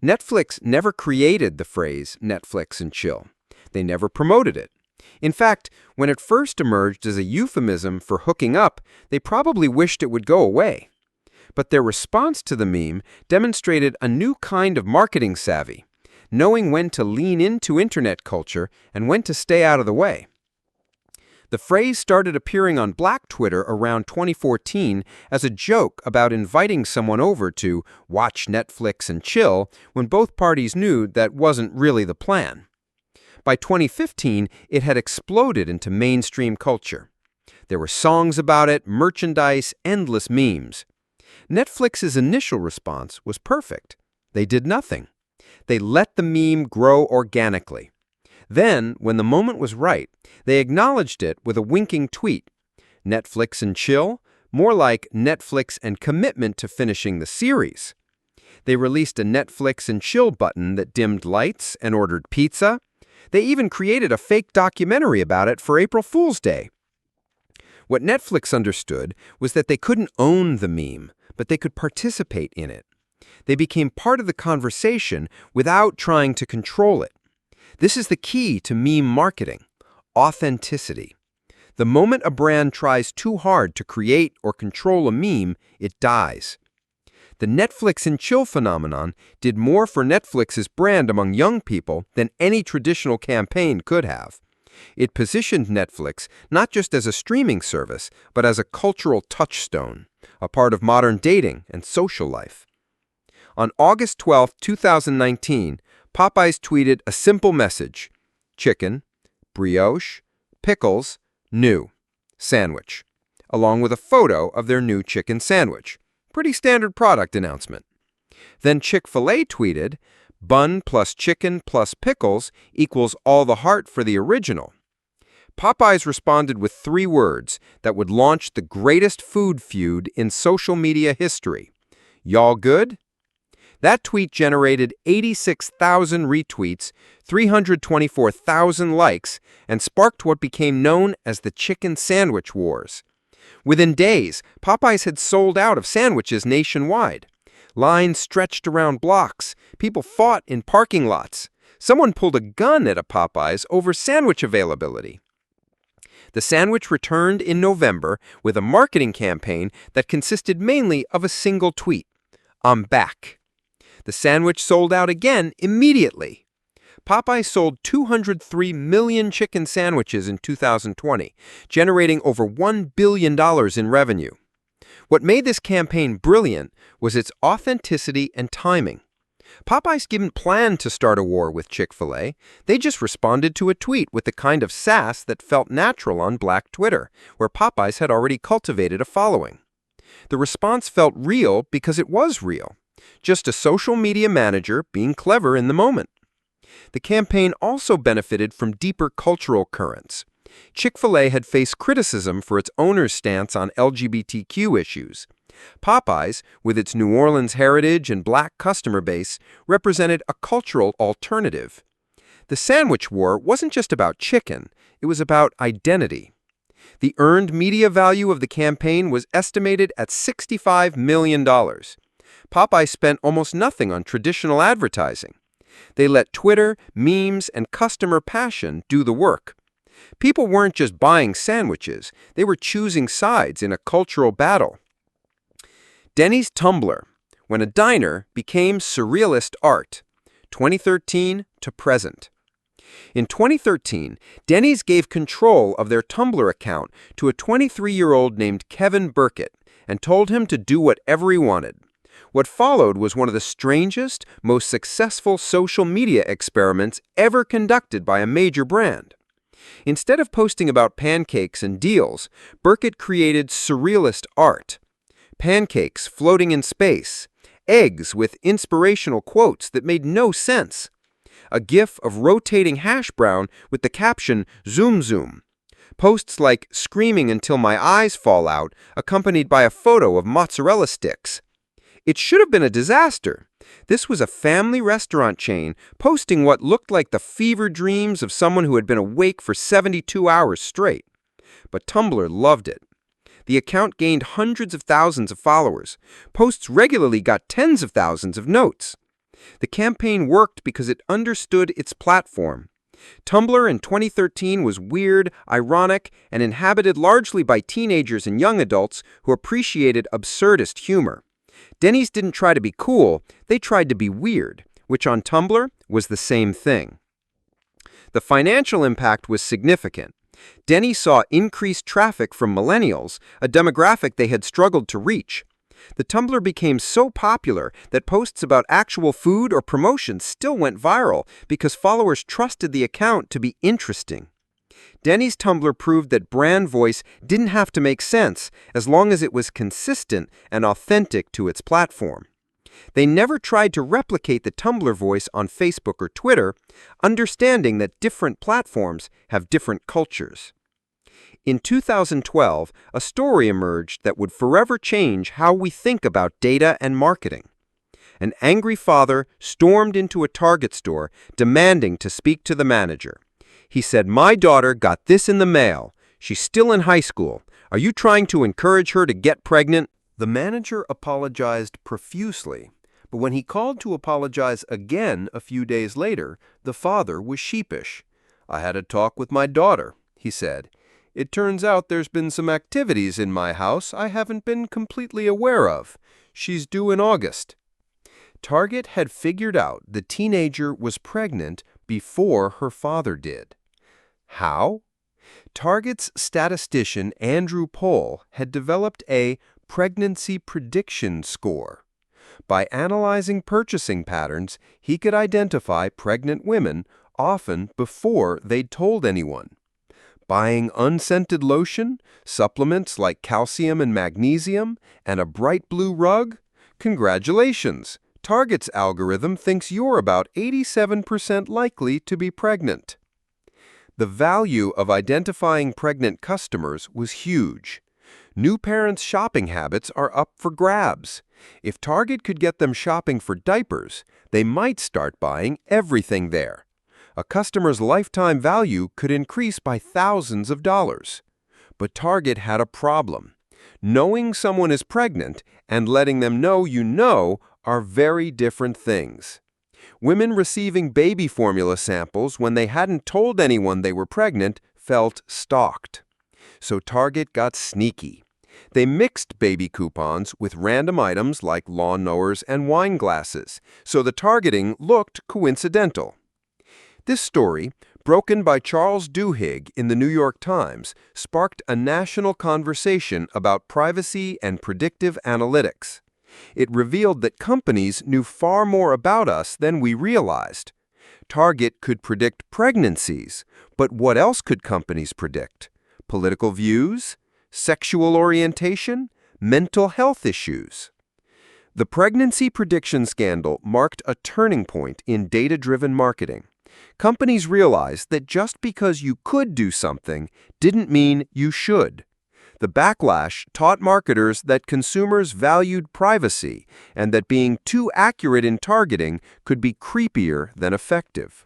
Netflix never created the phrase Netflix and chill. They never promoted it. In fact, when it first emerged as a euphemism for hooking up, they probably wished it would go away. But their response to the meme demonstrated a new kind of marketing savvy, knowing when to lean into internet culture and when to stay out of the way. The phrase started appearing on Black Twitter around 2014 as a joke about inviting someone over to watch Netflix and chill when both parties knew that wasn't really the plan. By 2015, it had exploded into mainstream culture. There were songs about it, merchandise, endless memes. Netflix's initial response was perfect. They did nothing. They let the meme grow organically. Then, when the moment was right, they acknowledged it with a winking tweet. Netflix and chill? More like Netflix and commitment to finishing the series. They released a Netflix and chill button that dimmed lights and ordered pizza. They even created a fake documentary about it for April Fool's Day. What Netflix understood was that they couldn't own the meme, but they could participate in it. They became part of the conversation without trying to control it. This is the key to meme marketing: authenticity. The moment a brand tries too hard to create or control a meme, it dies. The Netflix and chill phenomenon did more for Netflix's brand among young people than any traditional campaign could have. It positioned Netflix not just as a streaming service, but as a cultural touchstone, a part of modern dating and social life. On August 12, 2019, Popeyes tweeted a simple message: chicken, brioche, pickles, new, sandwich, along with a photo of their new chicken sandwich. Pretty standard product announcement. Then Chick-fil-A tweeted, bun plus chicken plus pickles equals all the heart for the original. Popeyes responded with 3 words that would launch the greatest food feud in social media history. Y'all good? That tweet generated 86,000 retweets, 324,000 likes, and sparked what became known as the Chicken Sandwich Wars. Within days, Popeyes had sold out of sandwiches nationwide. Lines stretched around blocks. People fought in parking lots. Someone pulled a gun at a Popeyes over sandwich availability. The sandwich returned in November with a marketing campaign that consisted mainly of a single tweet: "I'm back." The sandwich sold out again immediately. Popeyes sold 203 million chicken sandwiches in 2020, generating over $1 billion in revenue. What made this campaign brilliant was its authenticity and timing. Popeyes didn't plan to start a war with Chick-fil-A. They just responded to a tweet with the kind of sass that felt natural on Black Twitter, where Popeyes had already cultivated a following. The response felt real because it was real. Just a social media manager being clever in the moment. The campaign also benefited from deeper cultural currents. Chick-fil-A had faced criticism for its owner's stance on LGBTQ issues. Popeyes, with its New Orleans heritage and Black customer base, represented a cultural alternative. The sandwich war wasn't just about chicken, it was about identity. The earned media value of the campaign was estimated at $65 million. Popeye spent almost nothing on traditional advertising. They let Twitter, memes, and customer passion do the work. People weren't just buying sandwiches, they were choosing sides in a cultural battle. Denny's Tumblr, when a diner became surrealist art, 2013 to present. In 2013, Denny's gave control of their Tumblr account to a 23-year-old named Kevin Burkett and told him to do whatever he wanted. What followed was one of the strangest, most successful social media experiments ever conducted by a major brand. Instead of posting about pancakes and deals, Burkett created surrealist art. Pancakes floating in space, eggs with inspirational quotes that made no sense, a gif of rotating hash brown with the caption "Zoom Zoom," posts like "screaming until my eyes fall out," accompanied by a photo of mozzarella sticks. It should have been a disaster. This was a family restaurant chain posting what looked like the fever dreams of someone who had been awake for 72 hours straight. But Tumblr loved it. The account gained hundreds of thousands of followers. Posts regularly got tens of thousands of notes. The campaign worked because it understood its platform. Tumblr in 2013 was weird, ironic, and inhabited largely by teenagers and young adults who appreciated absurdist humor. Denny's didn't try to be cool, they tried to be weird, which on Tumblr was the same thing. The financial impact was significant. Denny's saw increased traffic from millennials, a demographic they had struggled to reach. The Tumblr became so popular that posts about actual food or promotions still went viral because followers trusted the account to be interesting. Denny's Tumblr proved that brand voice didn't have to make sense as long as it was consistent and authentic to its platform. They never tried to replicate the Tumblr voice on Facebook or Twitter, understanding that different platforms have different cultures. In 2012, a story emerged that would forever change how we think about data and marketing. An angry father stormed into a Target store demanding to speak to the manager. He said, "My daughter got this in the mail. She's still in high school. Are you trying to encourage her to get pregnant?" The manager apologized profusely, but when he called to apologize again a few days later, the father was sheepish. "I had a talk with my daughter," he said. "It turns out there's been some activities in my house I haven't been completely aware of. She's due in August." Target had figured out the teenager was pregnant before her father did. How? Target's statistician Andrew Pohl had developed a pregnancy prediction score. By analyzing purchasing patterns, he could identify pregnant women often before they'd told anyone. Buying unscented lotion, supplements like calcium and magnesium, and a bright blue rug? Congratulations! Target's algorithm thinks you're about 87% likely to be pregnant. The value of identifying pregnant customers was huge. New parents' shopping habits are up for grabs. If Target could get them shopping for diapers, they might start buying everything there. A customer's lifetime value could increase by thousands of dollars. But Target had a problem. Knowing someone is pregnant and letting them know you know are very different things. Women receiving baby formula samples when they hadn't told anyone they were pregnant felt stalked. So Target got sneaky. They mixed baby coupons with random items like lawnmowers and wine glasses, so the targeting looked coincidental. This story, broken by Charles Duhigg in the New York Times, sparked a national conversation about privacy and predictive analytics. It revealed that companies knew far more about us than we realized. Target could predict pregnancies, but what else could companies predict? Political views? Sexual orientation? Mental health issues? The pregnancy prediction scandal marked a turning point in data-driven marketing. Companies realized that just because you could do something didn't mean you should. The backlash taught marketers that consumers valued privacy and that being too accurate in targeting could be creepier than effective.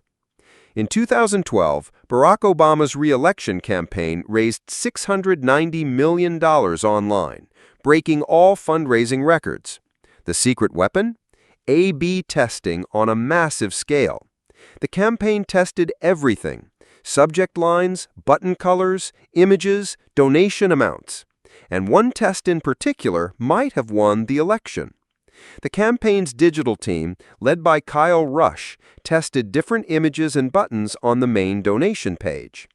In 2012, Barack Obama's re-election campaign raised $690 million online, breaking all fundraising records. The secret weapon? A/B testing on a massive scale. The campaign tested everything: subject lines, button colors, images, donation amounts. And one test in particular might have won the election. The campaign's digital team, led by Kyle Rush, tested different images and buttons on the main donation page.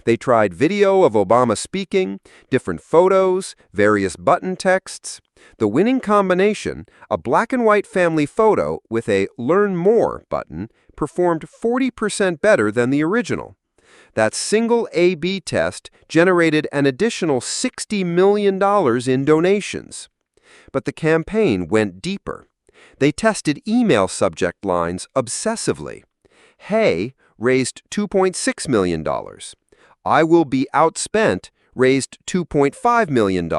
They tried video of Obama speaking, different photos, various button texts. The winning combination, a black and white family photo with a Learn More button, performed 40% better than the original. That single A/B test generated an additional $60 million in donations. But the campaign went deeper. They tested email subject lines obsessively. Hey raised $2.6 million. I will be outspent raised $2.5 million.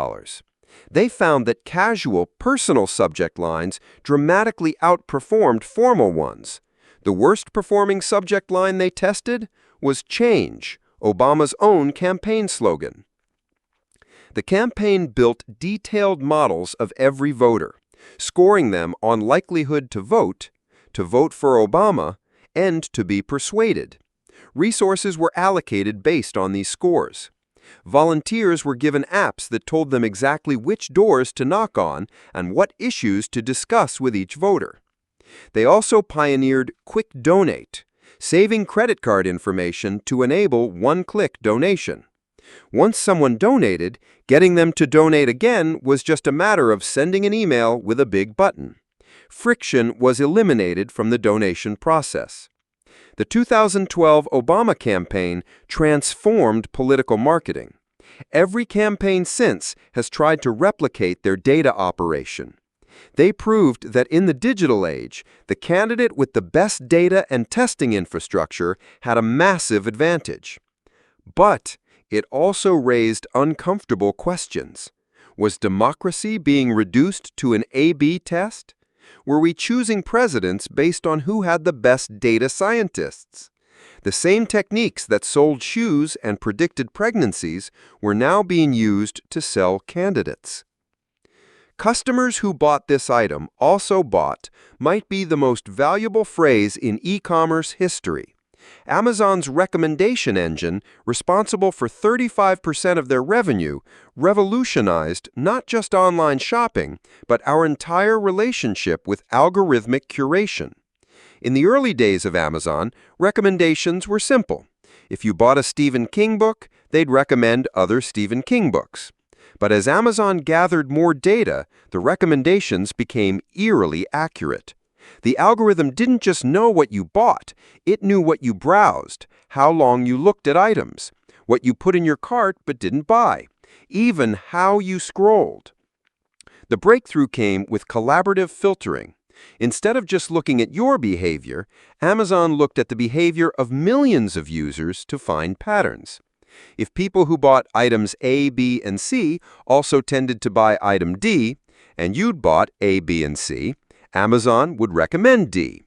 They found that casual, personal subject lines dramatically outperformed formal ones. The worst performing subject line they tested was Change, Obama's own campaign slogan. The campaign built detailed models of every voter, scoring them on likelihood to vote for Obama, and to be persuaded. Resources were allocated based on these scores. Volunteers were given apps that told them exactly which doors to knock on and what issues to discuss with each voter. They also pioneered Quick Donate, saving credit card information to enable one-click donation. Once someone donated, getting them to donate again was just a matter of sending an email with a big button. Friction was eliminated from the donation process. The 2012 Obama campaign transformed political marketing. Every campaign since has tried to replicate their data operation. They proved that in the digital age, the candidate with the best data and testing infrastructure had a massive advantage. But it also raised uncomfortable questions. Was democracy being reduced to an A/B test? Were we choosing presidents based on who had the best data scientists? The same techniques that sold shoes and predicted pregnancies were now being used to sell candidates. Customers who bought this item also bought might be the most valuable phrase in e-commerce history. Amazon's recommendation engine, responsible for 35% of their revenue, revolutionized not just online shopping, but our entire relationship with algorithmic curation. In the early days of Amazon, recommendations were simple. If you bought a Stephen King book, they'd recommend other Stephen King books. But as Amazon gathered more data, the recommendations became eerily accurate. The algorithm didn't just know what you bought, it knew what you browsed, how long you looked at items, what you put in your cart but didn't buy, even how you scrolled. The breakthrough came with collaborative filtering. Instead of just looking at your behavior, Amazon looked at the behavior of millions of users to find patterns. If people who bought items A, B, and C also tended to buy item D, and you'd bought A, B, and C, Amazon would recommend D.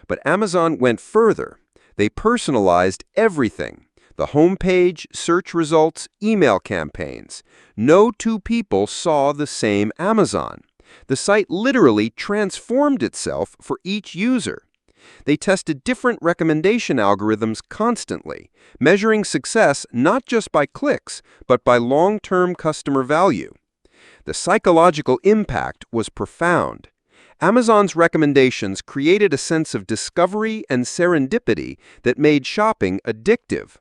But Amazon went further. They personalized everything: the homepage, search results, email campaigns. No two people saw the same Amazon. The site literally transformed itself for each user. They tested different recommendation algorithms constantly, measuring success not just by clicks, but by long-term customer value. The psychological impact was profound. Amazon's recommendations created a sense of discovery and serendipity that made shopping addictive.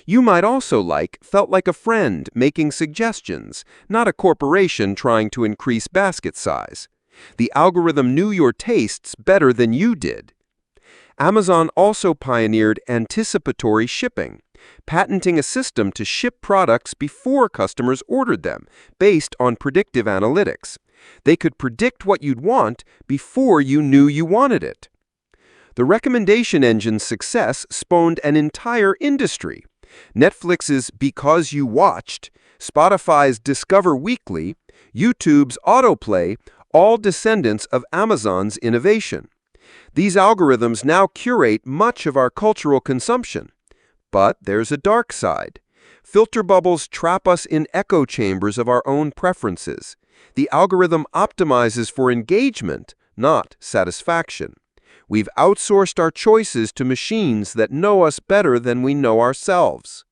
You might also felt like a friend making suggestions, not a corporation trying to increase basket size. The algorithm knew your tastes better than you did. Amazon also pioneered anticipatory shipping, patenting a system to ship products before customers ordered them, based on predictive analytics. They could predict what you'd want before you knew you wanted it. The recommendation engine's success spawned an entire industry. Netflix's Because You Watched, Spotify's Discover Weekly, YouTube's Autoplay, all descendants of Amazon's innovation. These algorithms now curate much of our cultural consumption. But there's a dark side. Filter bubbles trap us in echo chambers of our own preferences. The algorithm optimizes for engagement, not satisfaction. We've outsourced our choices to machines that know us better than we know ourselves.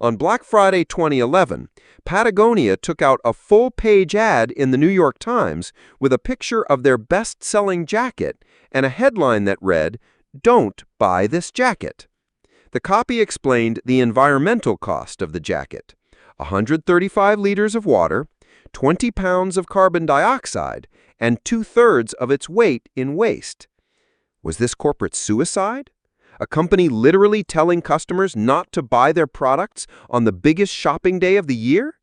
On Black Friday 2011, Patagonia took out a full-page ad in the New York Times with a picture of their best-selling jacket and a headline that read, "Don't buy this jacket." The copy explained the environmental cost of the jacket: 135 liters of water, 20 pounds of carbon dioxide, and 2/3 of its weight in waste. Was this corporate suicide? A company literally telling customers not to buy their products on the biggest shopping day of the year?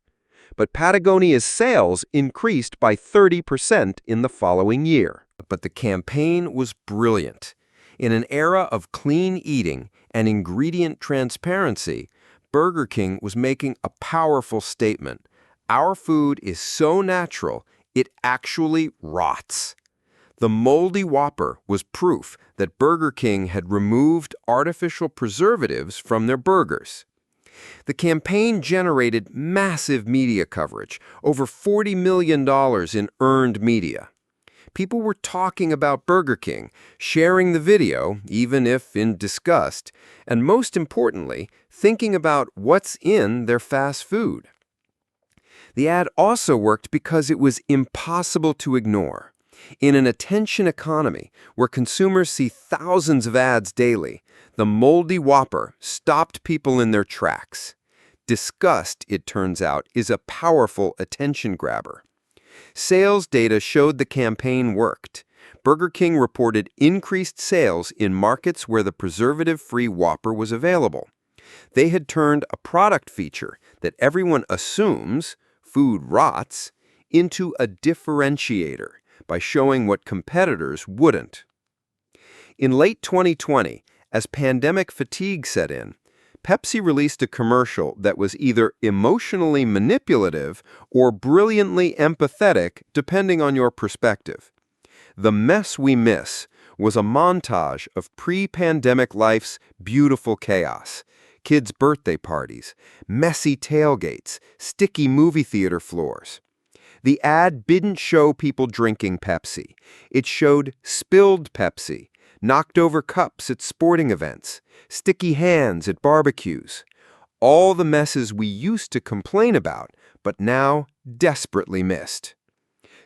But Patagonia's sales increased by 30% in the following year. But the campaign was brilliant. In an era of clean eating and ingredient transparency, Burger King was making a powerful statement. Our food is so natural, it actually rots. The moldy Whopper was proof that Burger King had removed artificial preservatives from their burgers. The campaign generated massive media coverage, over $40 million in earned media. People were talking about Burger King, sharing the video, even if in disgust, and most importantly, thinking about what's in their fast food. The ad also worked because it was impossible to ignore. In an attention economy where consumers see thousands of ads daily, the moldy Whopper stopped people in their tracks. Disgust, it turns out, is a powerful attention grabber. Sales data showed the campaign worked. Burger King reported increased sales in markets where the preservative-free Whopper was available. They had turned a product feature that everyone assumes, food rots, into a differentiator by showing what competitors wouldn't. In late 2020, as pandemic fatigue set in, Pepsi released a commercial that was either emotionally manipulative or brilliantly empathetic, depending on your perspective. The Mess We Miss was a montage of pre-pandemic life's beautiful chaos: kids' birthday parties, messy tailgates, sticky movie theater floors. The ad didn't show people drinking Pepsi. It showed spilled Pepsi, knocked over cups at sporting events, sticky hands at barbecues. All the messes we used to complain about, but now desperately missed.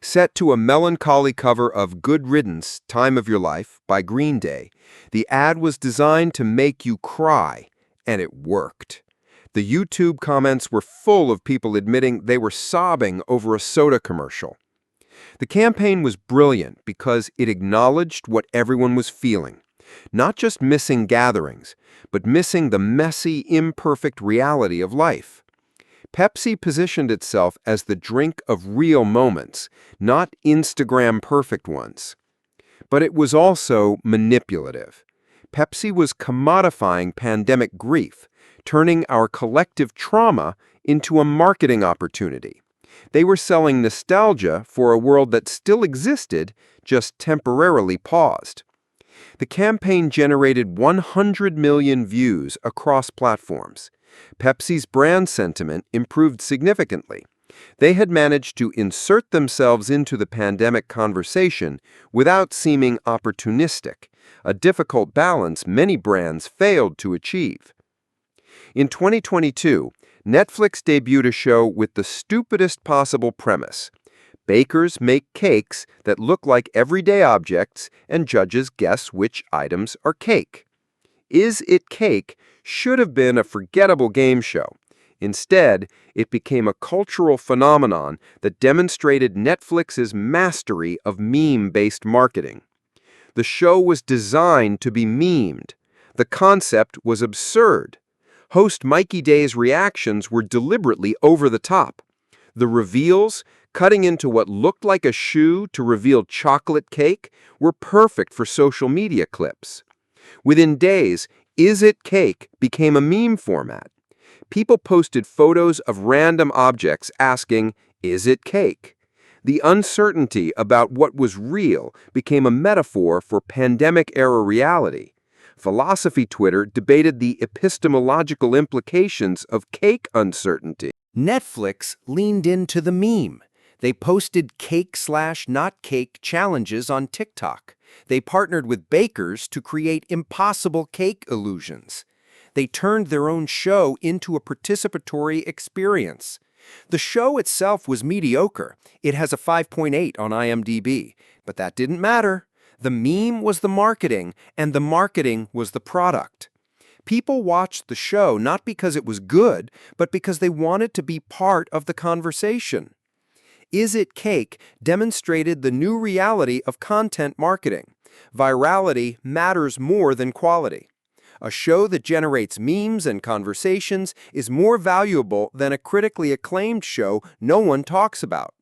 Set to a melancholy cover of Good Riddance, Time of Your Life by Green Day, the ad was designed to make you cry, And it worked. The YouTube comments were full of people admitting they were sobbing over a soda commercial. The campaign was brilliant because it acknowledged what everyone was feeling. Not just missing gatherings, but missing the messy, imperfect reality of life. Pepsi positioned itself as the drink of real moments, not Instagram-perfect ones. But it was also manipulative. Pepsi was commodifying pandemic grief, turning our collective trauma into a marketing opportunity. They were selling nostalgia for a world that still existed, just temporarily paused. The campaign generated 100 million views across platforms. Pepsi's brand sentiment improved significantly. They had managed to insert themselves into the pandemic conversation without seeming opportunistic, a difficult balance many brands failed to achieve. In 2022, Netflix debuted a show with the stupidest possible premise. Bakers make cakes that look like everyday objects, and judges guess which items are cake. Is It Cake should have been a forgettable game show. Instead, it became a cultural phenomenon that demonstrated Netflix's mastery of meme-based marketing. The show was designed to be memed. The concept was absurd. Host Mikey Day's reactions were deliberately over the top. The reveals, cutting into what looked like a shoe to reveal chocolate cake, were perfect for social media clips. Within days, Is It Cake became a meme format. People posted photos of random objects asking, "Is it cake?" The uncertainty about what was real became a metaphor for pandemic-era reality. Philosophy Twitter debated the epistemological implications of cake uncertainty. Netflix leaned into the meme. They posted cake/not cake challenges on TikTok. They partnered with bakers to create impossible cake illusions. They turned their own show into a participatory experience. The show itself was mediocre. It has a 5.8 on IMDb, but that didn't matter. The meme was the marketing, and the marketing was the product. People watched the show not because it was good, but because they wanted to be part of the conversation. Is It Cake demonstrated the new reality of content marketing. Virality matters more than quality. A show that generates memes and conversations is more valuable than a critically acclaimed show no one talks about.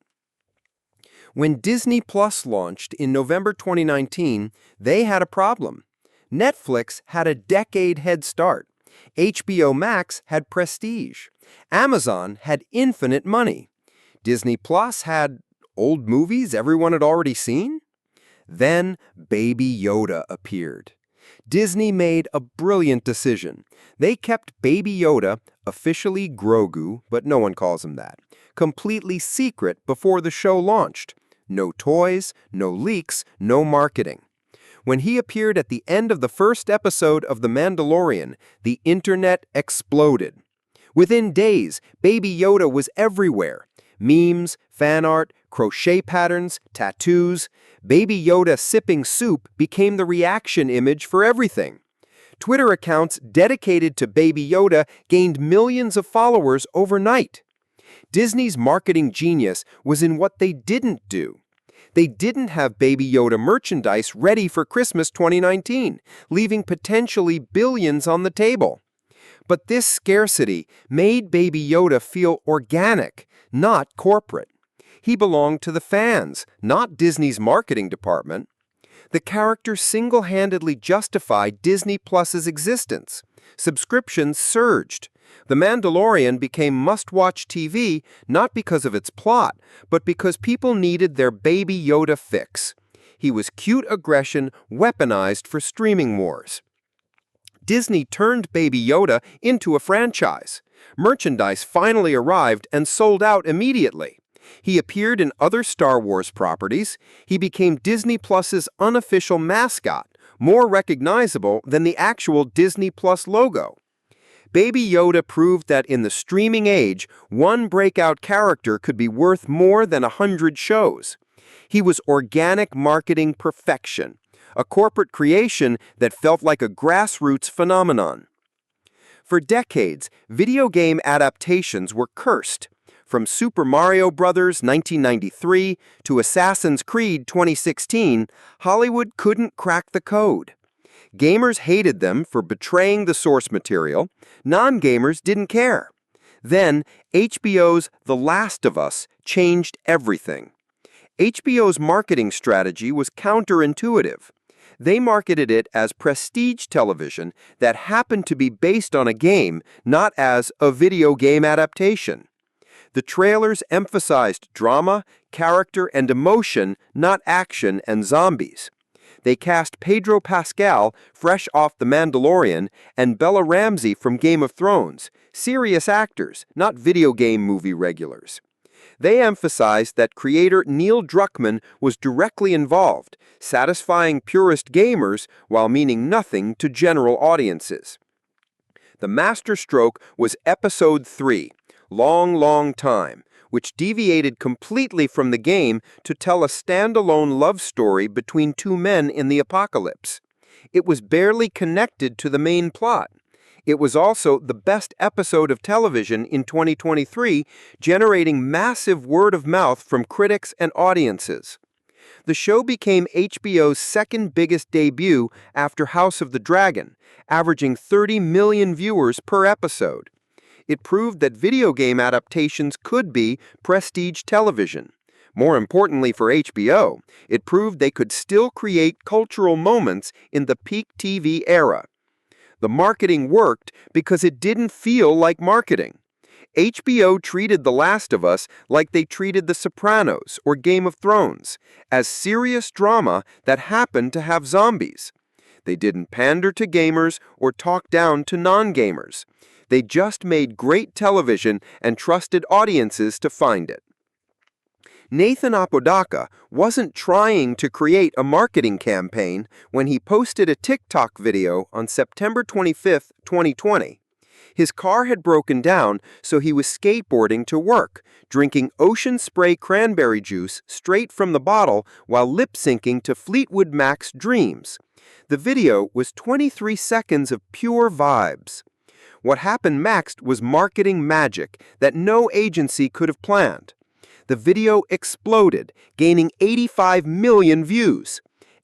When Disney Plus launched in November 2019, they had a problem. Netflix had a decade head start. HBO Max had prestige. Amazon had infinite money. Disney Plus had old movies everyone had already seen. Then Baby Yoda appeared. Disney made a brilliant decision. They kept Baby Yoda, officially Grogu, but no one calls him that, completely secret before the show launched. No toys, no leaks, no marketing. When he appeared at the end of the first episode of The Mandalorian, the internet exploded. Within days, Baby Yoda was everywhere. Memes, fan art, crochet patterns, tattoos. Baby Yoda sipping soup became the reaction image for everything. Twitter accounts dedicated to Baby Yoda gained millions of followers overnight. Disney's marketing genius was in what they didn't do. They didn't have Baby Yoda merchandise ready for Christmas 2019, leaving potentially billions on the table. But this scarcity made Baby Yoda feel organic, not corporate. He belonged to the fans, not Disney's marketing department. The character single-handedly justified Disney Plus's existence. Subscriptions surged. The Mandalorian became must-watch TV not because of its plot, but because people needed their Baby Yoda fix. He was cute aggression weaponized for streaming wars. Disney turned Baby Yoda into a franchise. Merchandise finally arrived and sold out immediately. He appeared in other Star Wars properties. He became Disney Plus's unofficial mascot, more recognizable than the actual Disney Plus logo. Baby Yoda proved that in the streaming age, one breakout character could be worth more than 100 shows. He was organic marketing perfection, a corporate creation that felt like a grassroots phenomenon. For decades, video game adaptations were cursed. From Super Mario Bros. 1993 to Assassin's Creed 2016, Hollywood couldn't crack the code. Gamers hated them for betraying the source material. Non-gamers didn't care. Then, HBO's The Last of Us changed everything. HBO's marketing strategy was counterintuitive. They marketed it as prestige television that happened to be based on a game, not as a video game adaptation. The trailers emphasized drama, character, and emotion, not action and zombies. They cast Pedro Pascal, fresh off The Mandalorian, and Bella Ramsey from Game of Thrones, serious actors, not video game movie regulars. They emphasized that creator Neil Druckmann was directly involved, satisfying purist gamers while meaning nothing to general audiences. The masterstroke was Episode 3, Long, Long Time, which deviated completely from the game to tell a standalone love story between two men in the apocalypse. It was barely connected to the main plot. It was also the best episode of television in 2023, generating massive word of mouth from critics and audiences. The show became HBO's second biggest debut after House of the Dragon, averaging 30 million viewers per episode. It proved that video game adaptations could be prestige television. More importantly for HBO, it proved they could still create cultural moments in the peak TV era. The marketing worked because it didn't feel like marketing. HBO treated The Last of Us like they treated The Sopranos or Game of Thrones, as serious drama that happened to have zombies. They didn't pander to gamers or talk down to non-gamers. They just made great television and trusted audiences to find it. Nathan Apodaca wasn't trying to create a marketing campaign when he posted a TikTok video on September 25, 2020. His car had broken down, so he was skateboarding to work, drinking Ocean Spray cranberry juice straight from the bottle while lip-syncing to Fleetwood Mac's Dreams. The video was 23 seconds of pure vibes. What happened next was marketing magic that no agency could have planned. The video exploded, gaining 85 million views.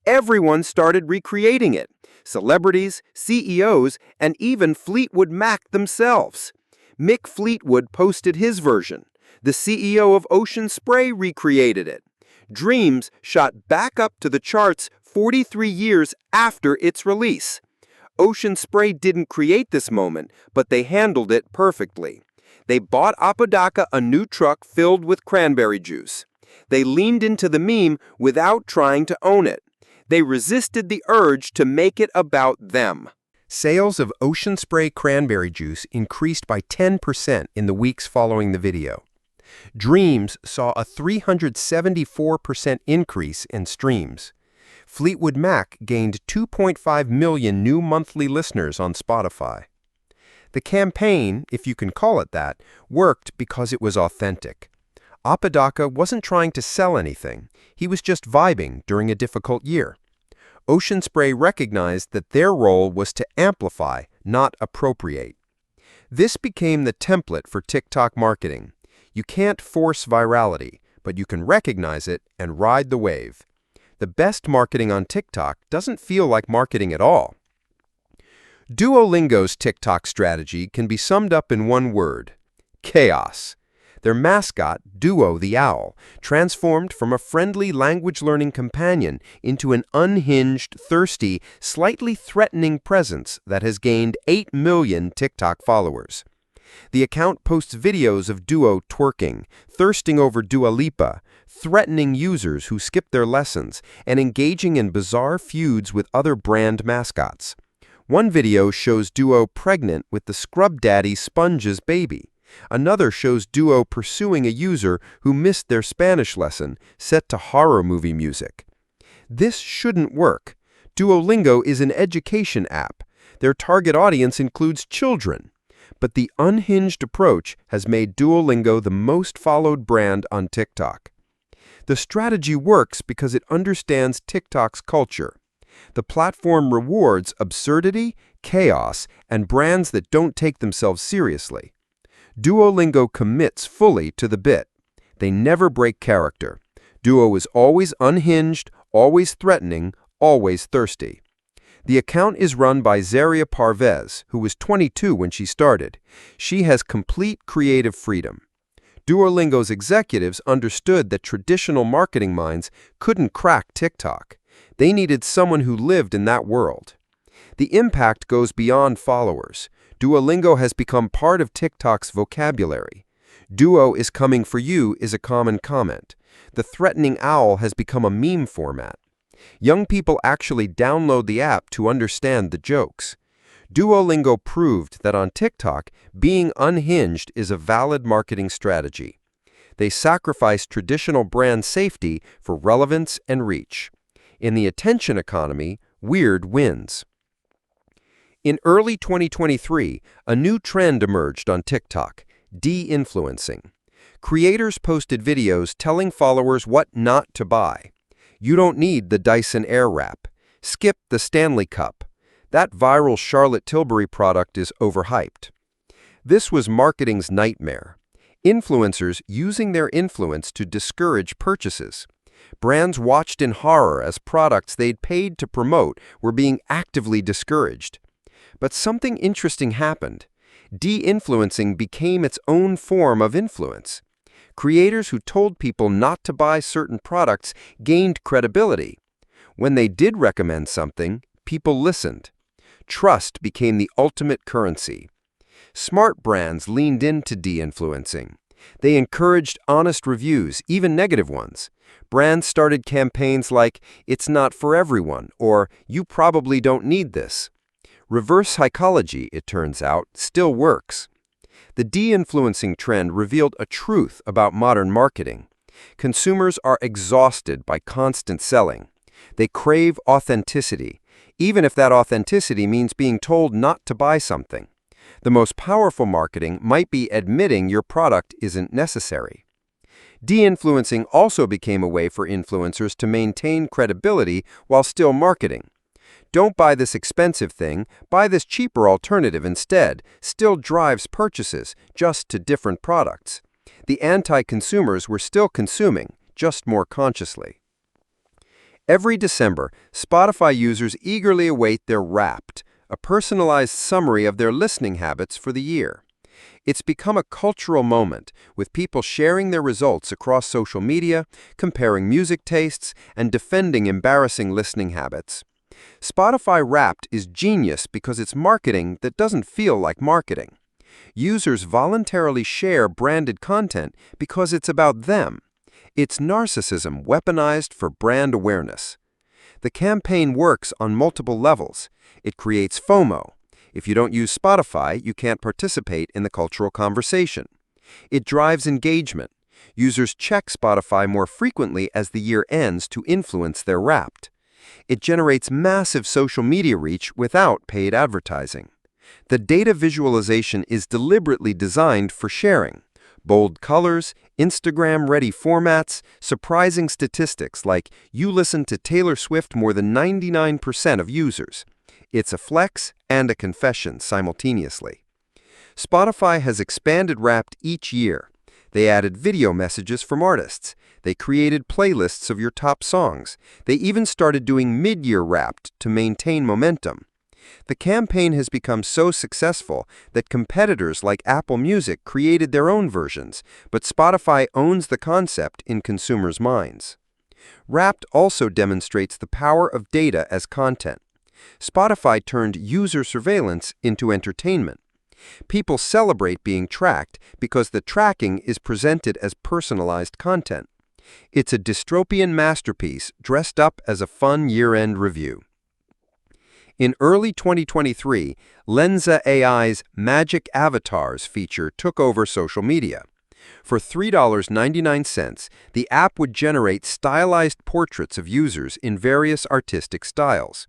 Everyone started recreating it. Celebrities, CEOs, and even Fleetwood Mac themselves. Mick Fleetwood posted his version. The CEO of Ocean Spray recreated it. Dreams shot back up to the charts 43 years after its release. Ocean Spray didn't create this moment, but they handled it perfectly. They bought Apodaca a new truck filled with cranberry juice. They leaned into the meme without trying to own it. They resisted the urge to make it about them. Sales of Ocean Spray cranberry juice increased by 10% in the weeks following the video. Dreams saw a 374% increase in streams. Fleetwood Mac gained 2.5 million new monthly listeners on Spotify. The campaign, if you can call it that, worked because it was authentic. Apodaca wasn't trying to sell anything. He was just vibing during a difficult year. Ocean Spray recognized that their role was to amplify, not appropriate. This became the template for TikTok marketing. You can't force virality, but you can recognize it and ride the wave. The best marketing on TikTok doesn't feel like marketing at all. Duolingo's TikTok strategy can be summed up in one word: chaos. Their mascot, Duo the owl, transformed from a friendly language-learning companion into an unhinged, thirsty, slightly threatening presence that has gained 8 million TikTok followers. The account posts videos of Duo twerking, thirsting over Dua Lipa, threatening users who skip their lessons, and engaging in bizarre feuds with other brand mascots. One video shows Duo pregnant with the Scrub Daddy Sponge's baby. Another shows Duo pursuing a user who missed their Spanish lesson, set to horror movie music. This shouldn't work. Duolingo is an education app. Their target audience includes children. But the unhinged approach has made Duolingo the most followed brand on TikTok. The strategy works because it understands TikTok's culture. The platform rewards absurdity, chaos, and brands that don't take themselves seriously. Duolingo commits fully to the bit. They never break character. Duo is always unhinged, always threatening, always thirsty. The account is run by Zaria Parvez, who was 22 when she started. She has complete creative freedom. Duolingo's executives understood that traditional marketing minds couldn't crack TikTok. They needed someone who lived in that world. The impact goes beyond followers. Duolingo has become part of TikTok's vocabulary. Duo is coming for you is a common comment. The threatening owl has become a meme format. Young people actually download the app to understand the jokes. Duolingo proved that on TikTok, being unhinged is a valid marketing strategy. They sacrifice traditional brand safety for relevance and reach. In the attention economy, weird wins. In early 2023, a new trend emerged on TikTok: de-influencing. Creators posted videos telling followers what not to buy. You don't need the Dyson Airwrap. Skip the Stanley Cup. That viral Charlotte Tilbury product is overhyped. This was marketing's nightmare. Influencers using their influence to discourage purchases. Brands watched in horror as products they'd paid to promote were being actively discouraged. But something interesting happened. De-influencing became its own form of influence. Creators who told people not to buy certain products gained credibility. When they did recommend something, people listened. Trust became the ultimate currency. Smart brands leaned into de-influencing. They encouraged honest reviews, even negative ones. Brands started campaigns like, "It's not for everyone," or "You probably don't need this." Reverse psychology, it turns out, still works. The de-influencing trend revealed a truth about modern marketing. Consumers are exhausted by constant selling. They crave authenticity, even if that authenticity means being told not to buy something. The most powerful marketing might be admitting your product isn't necessary. De-influencing also became a way for influencers to maintain credibility while still marketing. "Don't buy this expensive thing, buy this cheaper alternative instead," still drives purchases, just to different products. The anti-consumers were still consuming, just more consciously. Every December, Spotify users eagerly await their Wrapped, a personalized summary of their listening habits for the year. It's become a cultural moment, with people sharing their results across social media, comparing music tastes, and defending embarrassing listening habits. Spotify Wrapped is genius because it's marketing that doesn't feel like marketing. Users voluntarily share branded content because it's about them. It's narcissism weaponized for brand awareness. The campaign works on multiple levels. It creates FOMO. If you don't use Spotify, you can't participate in the cultural conversation. It drives engagement. Users check Spotify more frequently as the year ends to influence their Wrapped. It generates massive social media reach without paid advertising. The data visualization is deliberately designed for sharing. Bold colors, Instagram-ready formats, surprising statistics like you listen to Taylor Swift more than 99% of users. It's a flex and a confession simultaneously. Spotify has expanded Wrapped each year. They added video messages from artists. They created playlists of your top songs. They even started doing mid-year Wrapped to maintain momentum. The campaign has become so successful that competitors like Apple Music created their own versions, but Spotify owns the concept in consumers' minds. Wrapped also demonstrates the power of data as content. Spotify turned user surveillance into entertainment. People celebrate being tracked because the tracking is presented as personalized content. It's a dystopian masterpiece dressed up as a fun year-end review. In early 2023, Lensa AI's Magic Avatars feature took over social media. For $3.99, the app would generate stylized portraits of users in various artistic styles.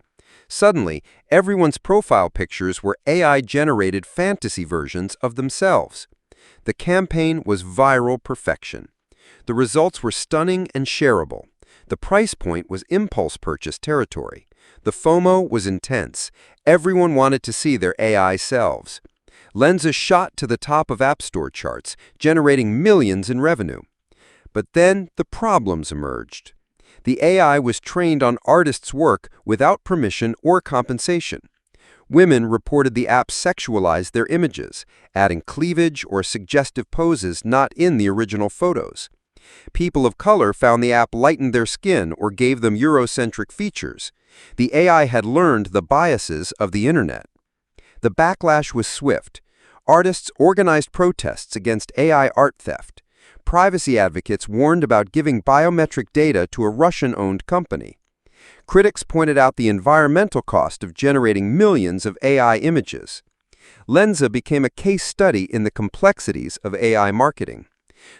Suddenly, everyone's profile pictures were AI-generated fantasy versions of themselves. The campaign was viral perfection. The results were stunning and shareable. The price point was impulse purchase territory. The FOMO was intense. Everyone wanted to see their AI selves. Lensa shot to the top of App Store charts, generating millions in revenue. But then the problems emerged. The AI was trained on artists' work without permission or compensation. Women reported the app sexualized their images, adding cleavage or suggestive poses not in the original photos. People of color found the app lightened their skin or gave them Eurocentric features. The AI had learned the biases of the internet. The backlash was swift. Artists organized protests against AI art theft. Privacy advocates warned about giving biometric data to a Russian-owned company. Critics pointed out the environmental cost of generating millions of AI images. Lensa became a case study in the complexities of AI marketing.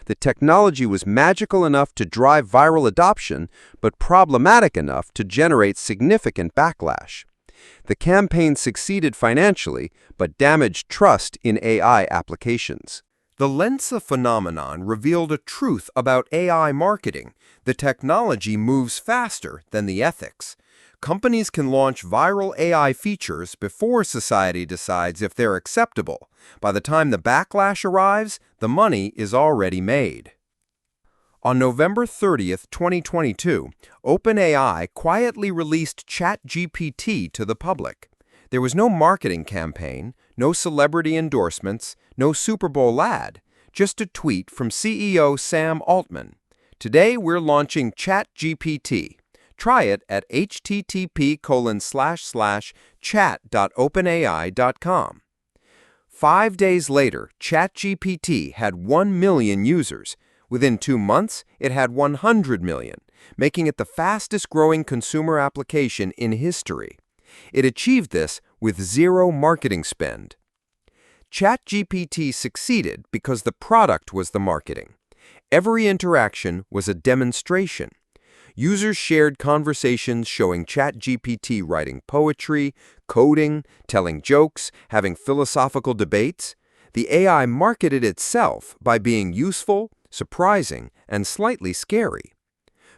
The technology was magical enough to drive viral adoption, but problematic enough to generate significant backlash. The campaign succeeded financially, but damaged trust in AI applications. The Lensa phenomenon revealed a truth about AI marketing. The technology moves faster than the ethics. Companies can launch viral AI features before society decides if they're acceptable. By the time the backlash arrives, the money is already made. On November 30th, 2022, OpenAI quietly released ChatGPT to the public. There was no marketing campaign, no celebrity endorsements, no Super Bowl ad, just a tweet from CEO Sam Altman. Today, we're launching ChatGPT. Try it at http://chat.openai.com. 5 days later, ChatGPT had 1 million users. Within 2 months, it had 100 million, making it the fastest-growing consumer application in history. It achieved this with zero marketing spend. ChatGPT succeeded because the product was the marketing. Every interaction was a demonstration. Users shared conversations showing ChatGPT writing poetry, coding, telling jokes, having philosophical debates. The AI marketed itself by being useful, surprising, and slightly scary.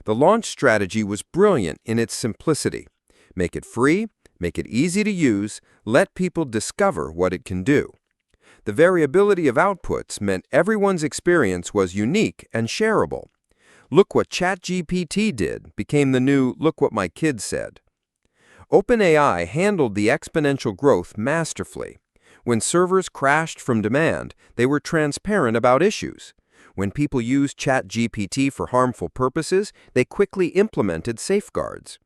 The launch strategy was brilliant in its simplicity. Make it free, make it easy to use, let people discover what it can do. The variability of outputs meant everyone's experience was unique and shareable. Look what ChatGPT did became the new look what my kid said. OpenAI handled the exponential growth masterfully. When servers crashed from demand, they were transparent about issues. When people used ChatGPT for harmful purposes, they quickly implemented safeguards.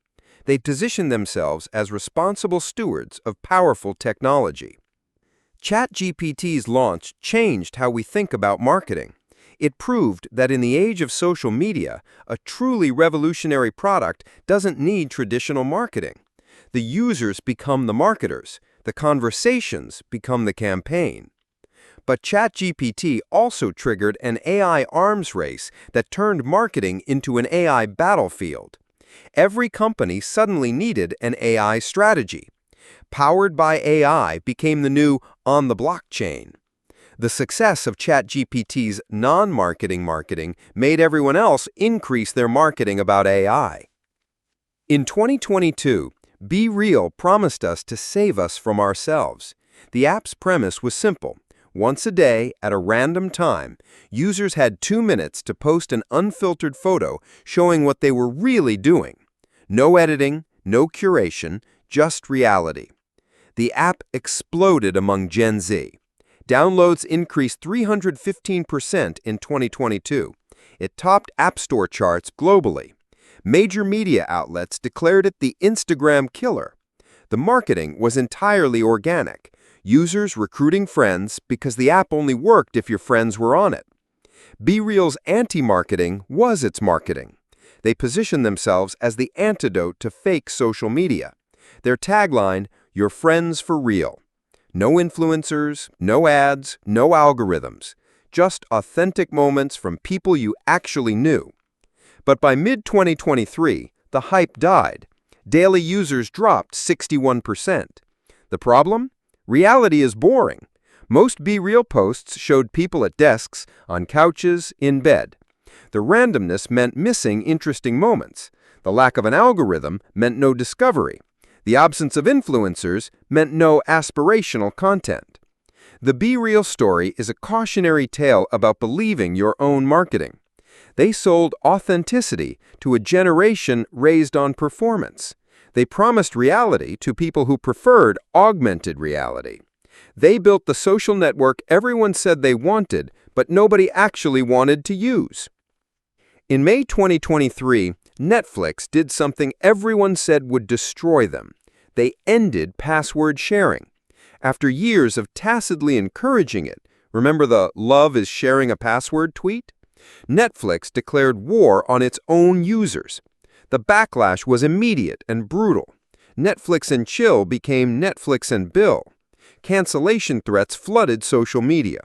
They positioned themselves as responsible stewards of powerful technology. ChatGPT's launch changed how we think about marketing. It proved that in the age of social media, a truly revolutionary product doesn't need traditional marketing. The users become the marketers. The conversations become the campaign. But ChatGPT also triggered an AI arms race that turned marketing into an AI battlefield. Every company suddenly needed an AI strategy. Powered by AI became the new on the blockchain. The success of ChatGPT's non-marketing marketing made everyone else increase their marketing about AI. In 2022, Be Real promised us to save us from ourselves. The app's premise was simple. Once a day, at a random time, users had 2 minutes to post an unfiltered photo showing what they were really doing. No editing, no curation, just reality. The app exploded among Gen Z. Downloads increased 315% in 2022. It topped App Store charts globally. Major media outlets declared it the Instagram killer. The marketing was entirely organic. Users recruiting friends because the app only worked if your friends were on it. Be Real's anti-marketing was its marketing. They positioned themselves as the antidote to fake social media. Their tagline, "Your friends for real." No influencers, no ads, no algorithms. Just authentic moments from people you actually knew. But by mid-2023, the hype died. Daily users dropped 61%. The problem? Reality is boring. Most Be Real posts showed people at desks, on couches, in bed. The randomness meant missing interesting moments. The lack of an algorithm meant no discovery. The absence of influencers meant no aspirational content. The Be Real story is a cautionary tale about believing your own marketing. They sold authenticity to a generation raised on performance. They promised reality to people who preferred augmented reality. They built the social network everyone said they wanted, but nobody actually wanted to use. In May 2023, Netflix did something everyone said would destroy them. They ended password sharing. After years of tacitly encouraging it, remember the "love is sharing a password" tweet? Netflix declared war on its own users. The backlash was immediate and brutal. Netflix and chill became Netflix and Bill. Cancellation threats flooded social media.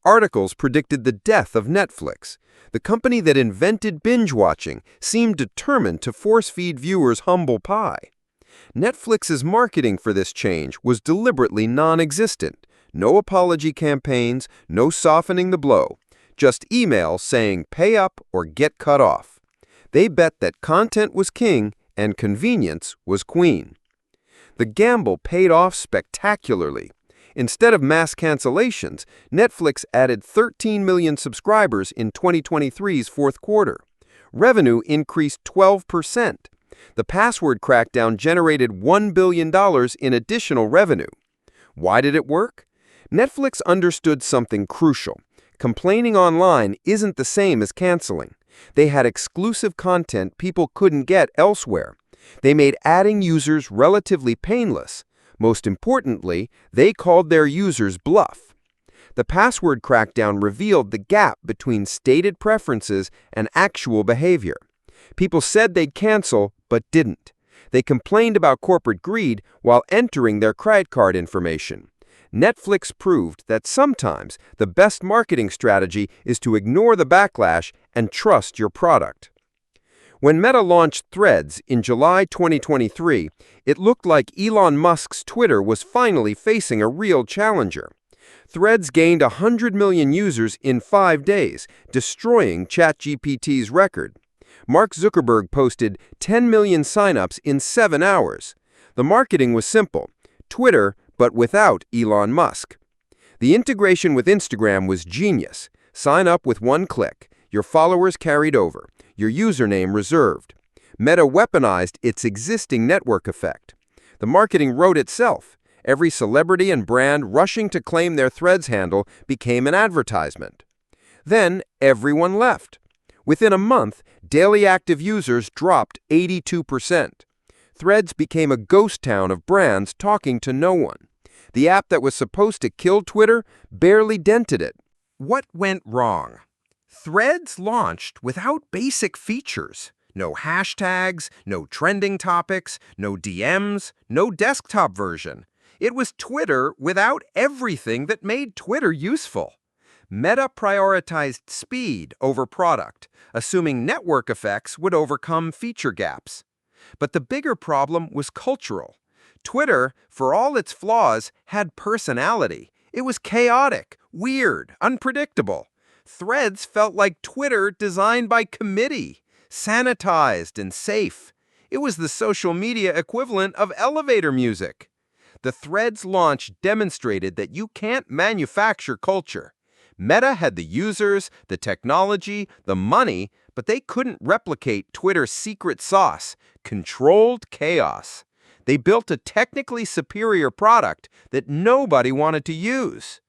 Articles predicted the death of Netflix. The company that invented binge-watching seemed determined to force-feed viewers humble pie. Netflix's marketing for this change was deliberately non-existent. No apology campaigns, no softening the blow. Just emails saying pay up or get cut off. They bet that content was king and convenience was queen. The gamble paid off spectacularly. Instead of mass cancellations, Netflix added 13 million subscribers in 2023's fourth quarter. Revenue increased 12%. The password crackdown generated $1 billion in additional revenue. Why did it work? Netflix understood something crucial. Complaining online isn't the same as canceling. They had exclusive content people couldn't get elsewhere. They made adding users relatively painless. Most importantly, they called their users bluff. The password crackdown revealed the gap between stated preferences and actual behavior. People said they'd cancel, but didn't. They complained about corporate greed while entering their credit card information. Netflix proved that sometimes the best marketing strategy is to ignore the backlash and trust your product. When Meta launched Threads in July 2023, it looked like Elon Musk's Twitter was finally facing a real challenger. Threads gained 100 million users in 5 days, destroying ChatGPT's record. Mark Zuckerberg posted 10 million signups in 7 hours. The marketing was simple: Twitter, but without Elon Musk. The integration with Instagram was genius. Sign up with one click. Your followers carried over. Your username reserved. Meta weaponized its existing network effect. The marketing wrote itself. Every celebrity and brand rushing to claim their Threads handle became an advertisement. Then everyone left. Within a month, daily active users dropped 82%. Threads became a ghost town of brands talking to no one. The app that was supposed to kill Twitter barely dented it. What went wrong? Threads launched without basic features. No hashtags, no trending topics, no DMs, no desktop version. It was Twitter without everything that made Twitter useful. Meta prioritized speed over product, assuming network effects would overcome feature gaps. But the bigger problem was cultural. Twitter, for all its flaws, had personality. It was chaotic, weird, unpredictable. Threads felt like Twitter designed by committee, sanitized and safe. It was the social media equivalent of elevator music. The Threads launch demonstrated that you can't manufacture culture. Meta had the users, the technology, the money, but they couldn't replicate Twitter's secret sauce: controlled chaos. They built a technically superior product that nobody wanted to use.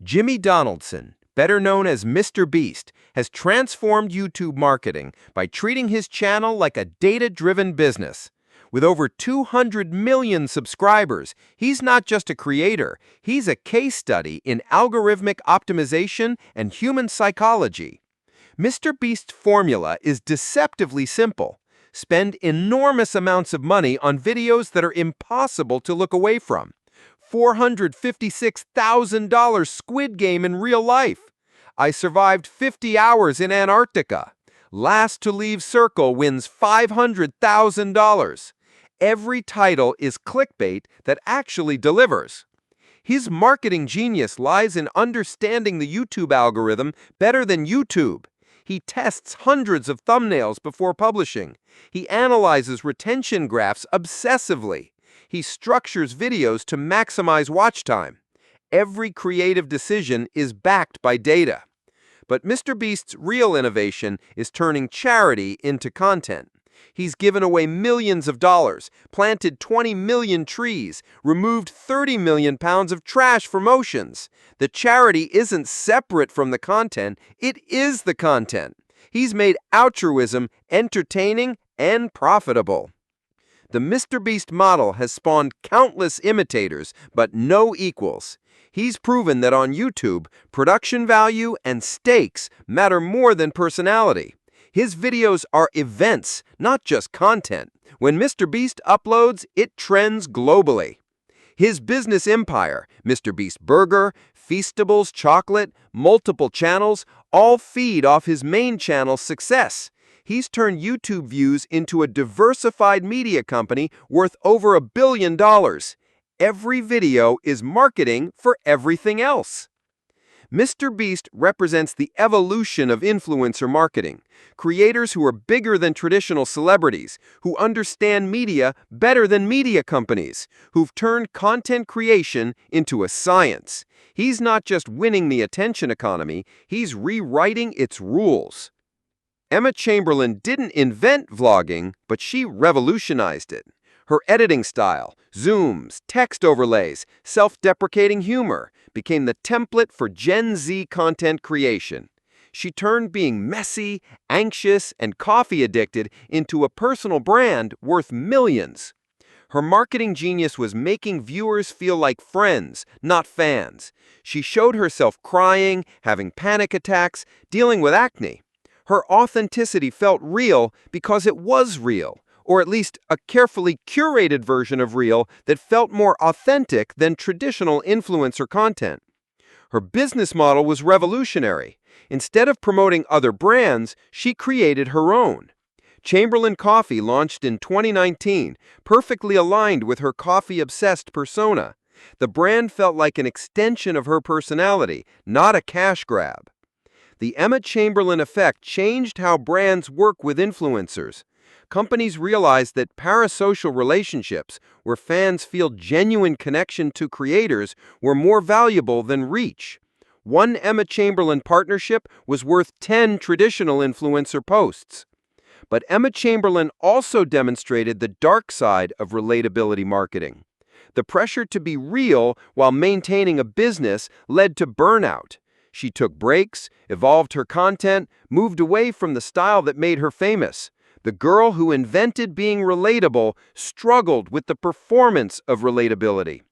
Jimmy Donaldson, better known as Mr. Beast, has transformed YouTube marketing by treating his channel like a data-driven business. With over 200 million subscribers, he's not just a creator, he's a case study in algorithmic optimization and human psychology. Mr. Beast's formula is deceptively simple. Spend enormous amounts of money on videos that are impossible to look away from. $456,000 Squid Game in real life. I survived 50 hours in Antarctica. Last to leave circle wins $500,000. Every title is clickbait that actually delivers. His marketing genius lies in understanding the YouTube algorithm better than YouTube. He tests hundreds of thumbnails before publishing. He analyzes retention graphs obsessively. He structures videos to maximize watch time. Every creative decision is backed by data. But MrBeast's real innovation is turning charity into content. He's given away millions of dollars, planted 20 million trees, removed 30 million pounds of trash from oceans. The charity isn't separate from the content, it is the content. He's made altruism entertaining and profitable. The MrBeast model has spawned countless imitators, but no equals. He's proven that on YouTube, production value and stakes matter more than personality. His videos are events, not just content. When MrBeast uploads, it trends globally. His business empire, MrBeast Burger, Feastables Chocolate, multiple channels, all feed off his main channel's success. He's turned YouTube views into a diversified media company worth over $1 billion. Every video is marketing for everything else. MrBeast represents the evolution of influencer marketing. Creators who are bigger than traditional celebrities, who understand media better than media companies, who've turned content creation into a science. He's not just winning the attention economy, he's rewriting its rules. Emma Chamberlain didn't invent vlogging, but she revolutionized it. Her editing style, zooms, text overlays, self-deprecating humor became the template for Gen Z content creation. She turned being messy, anxious, and coffee-addicted into a personal brand worth millions. Her marketing genius was making viewers feel like friends, not fans. She showed herself crying, having panic attacks, dealing with acne. Her authenticity felt real because it was real, or at least a carefully curated version of real that felt more authentic than traditional influencer content. Her business model was revolutionary. Instead of promoting other brands, she created her own. Chamberlain Coffee launched in 2019, perfectly aligned with her coffee-obsessed persona. The brand felt like an extension of her personality, not a cash grab. The Emma Chamberlain effect changed how brands work with influencers. Companies realized that parasocial relationships, where fans feel genuine connection to creators, were more valuable than reach. One Emma Chamberlain partnership was worth 10 traditional influencer posts. But Emma Chamberlain also demonstrated the dark side of relatability marketing. The pressure to be real while maintaining a business led to burnout. She took breaks, evolved her content, moved away from the style that made her famous. The girl who invented being relatable struggled with the performance of relatability.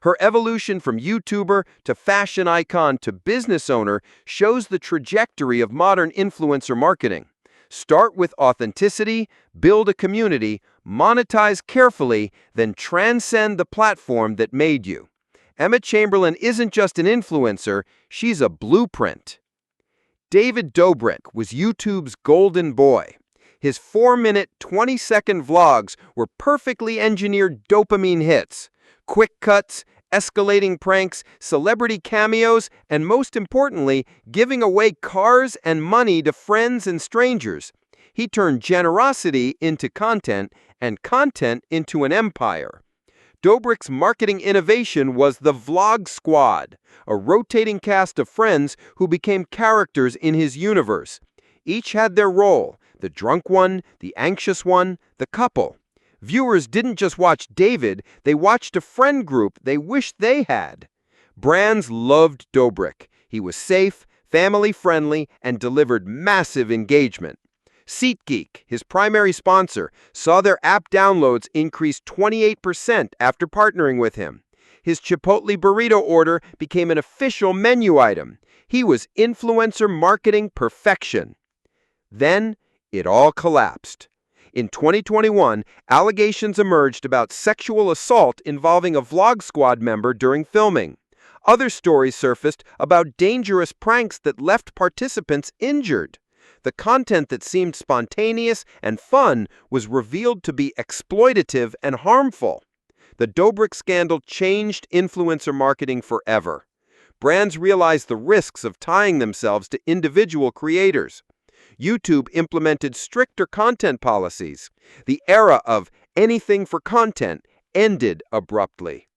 Her evolution from YouTuber to fashion icon to business owner shows the trajectory of modern influencer marketing. Start with authenticity, build a community, monetize carefully, then transcend the platform that made you. Emma Chamberlain isn't just an influencer, she's a blueprint. David Dobrik was YouTube's golden boy. His 4-minute, 20-second vlogs were perfectly engineered dopamine hits. Quick cuts, escalating pranks, celebrity cameos, and most importantly, giving away cars and money to friends and strangers. He turned generosity into content and content into an empire. Dobrik's marketing innovation was the Vlog Squad, a rotating cast of friends who became characters in his universe. Each had their role, the drunk one, the anxious one, the couple. Viewers didn't just watch David, they watched a friend group they wished they had. Brands loved Dobrik. He was safe, family-friendly, and delivered massive engagement. SeatGeek, his primary sponsor, saw their app downloads increase 28% after partnering with him. His Chipotle burrito order became an official menu item. He was influencer marketing perfection. Then, it all collapsed. In 2021, allegations emerged about sexual assault involving a Vlog Squad member during filming. Other stories surfaced about dangerous pranks that left participants injured. The content that seemed spontaneous and fun was revealed to be exploitative and harmful. The Dobrik scandal changed influencer marketing forever. Brands realized the risks of tying themselves to individual creators. YouTube implemented stricter content policies. The era of anything for content ended abruptly.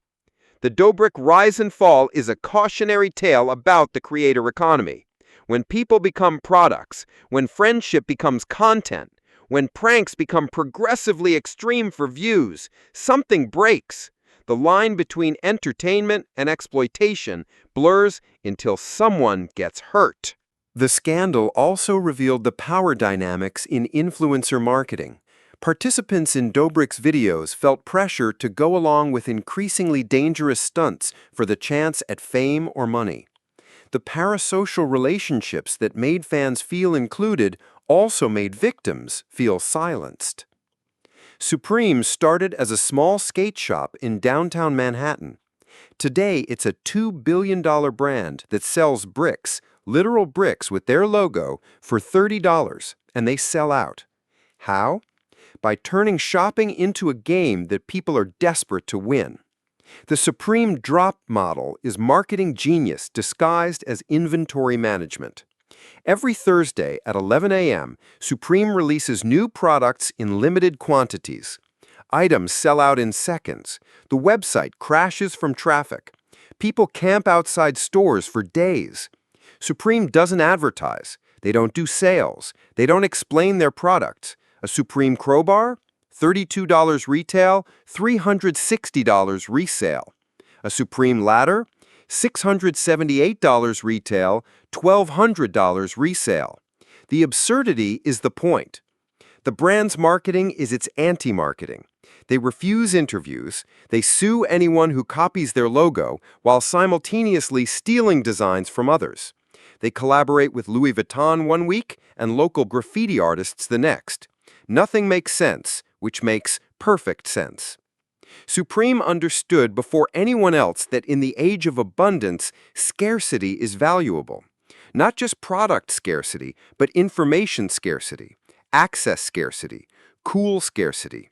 The Dobrik rise and fall is a cautionary tale about the creator economy. When people become products, when friendship becomes content, when pranks become progressively extreme for views, something breaks. The line between entertainment and exploitation blurs until someone gets hurt. The scandal also revealed the power dynamics in influencer marketing. Participants in Dobrik's videos felt pressure to go along with increasingly dangerous stunts for the chance at fame or money. The parasocial relationships that made fans feel included also made victims feel silenced. Supreme started as a small skate shop in downtown Manhattan. Today, it's a $2 billion brand that sells bricks, literal bricks with their logo, for $30, and they sell out. How? By turning shopping into a game that people are desperate to win. The Supreme Drop model is marketing genius disguised as inventory management. Every Thursday at 11 a.m., Supreme releases new products in limited quantities. Items sell out in seconds. The website crashes from traffic. People camp outside stores for days. Supreme doesn't advertise. They don't do sales. They don't explain their products. A Supreme crowbar? $32 retail, $360 resale. A Supreme ladder? $678 retail, $1,200 resale. The absurdity is the point. The brand's marketing is its anti-marketing. They refuse interviews, they sue anyone who copies their logo while simultaneously stealing designs from others. They collaborate with Louis Vuitton one week and local graffiti artists the next. Nothing makes sense, which makes perfect sense. Supreme understood before anyone else that in the age of abundance, scarcity is valuable. Not just product scarcity, but information scarcity, access scarcity, cool scarcity.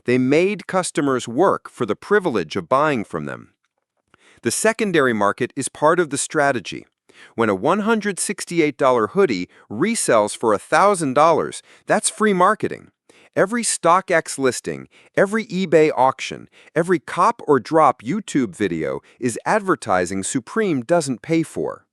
They made customers work for the privilege of buying from them. The secondary market is part of the strategy. When a $168 hoodie resells for $1,000, that's free marketing. Every StockX listing, every eBay auction, every cop or drop YouTube video is advertising Supreme doesn't pay for.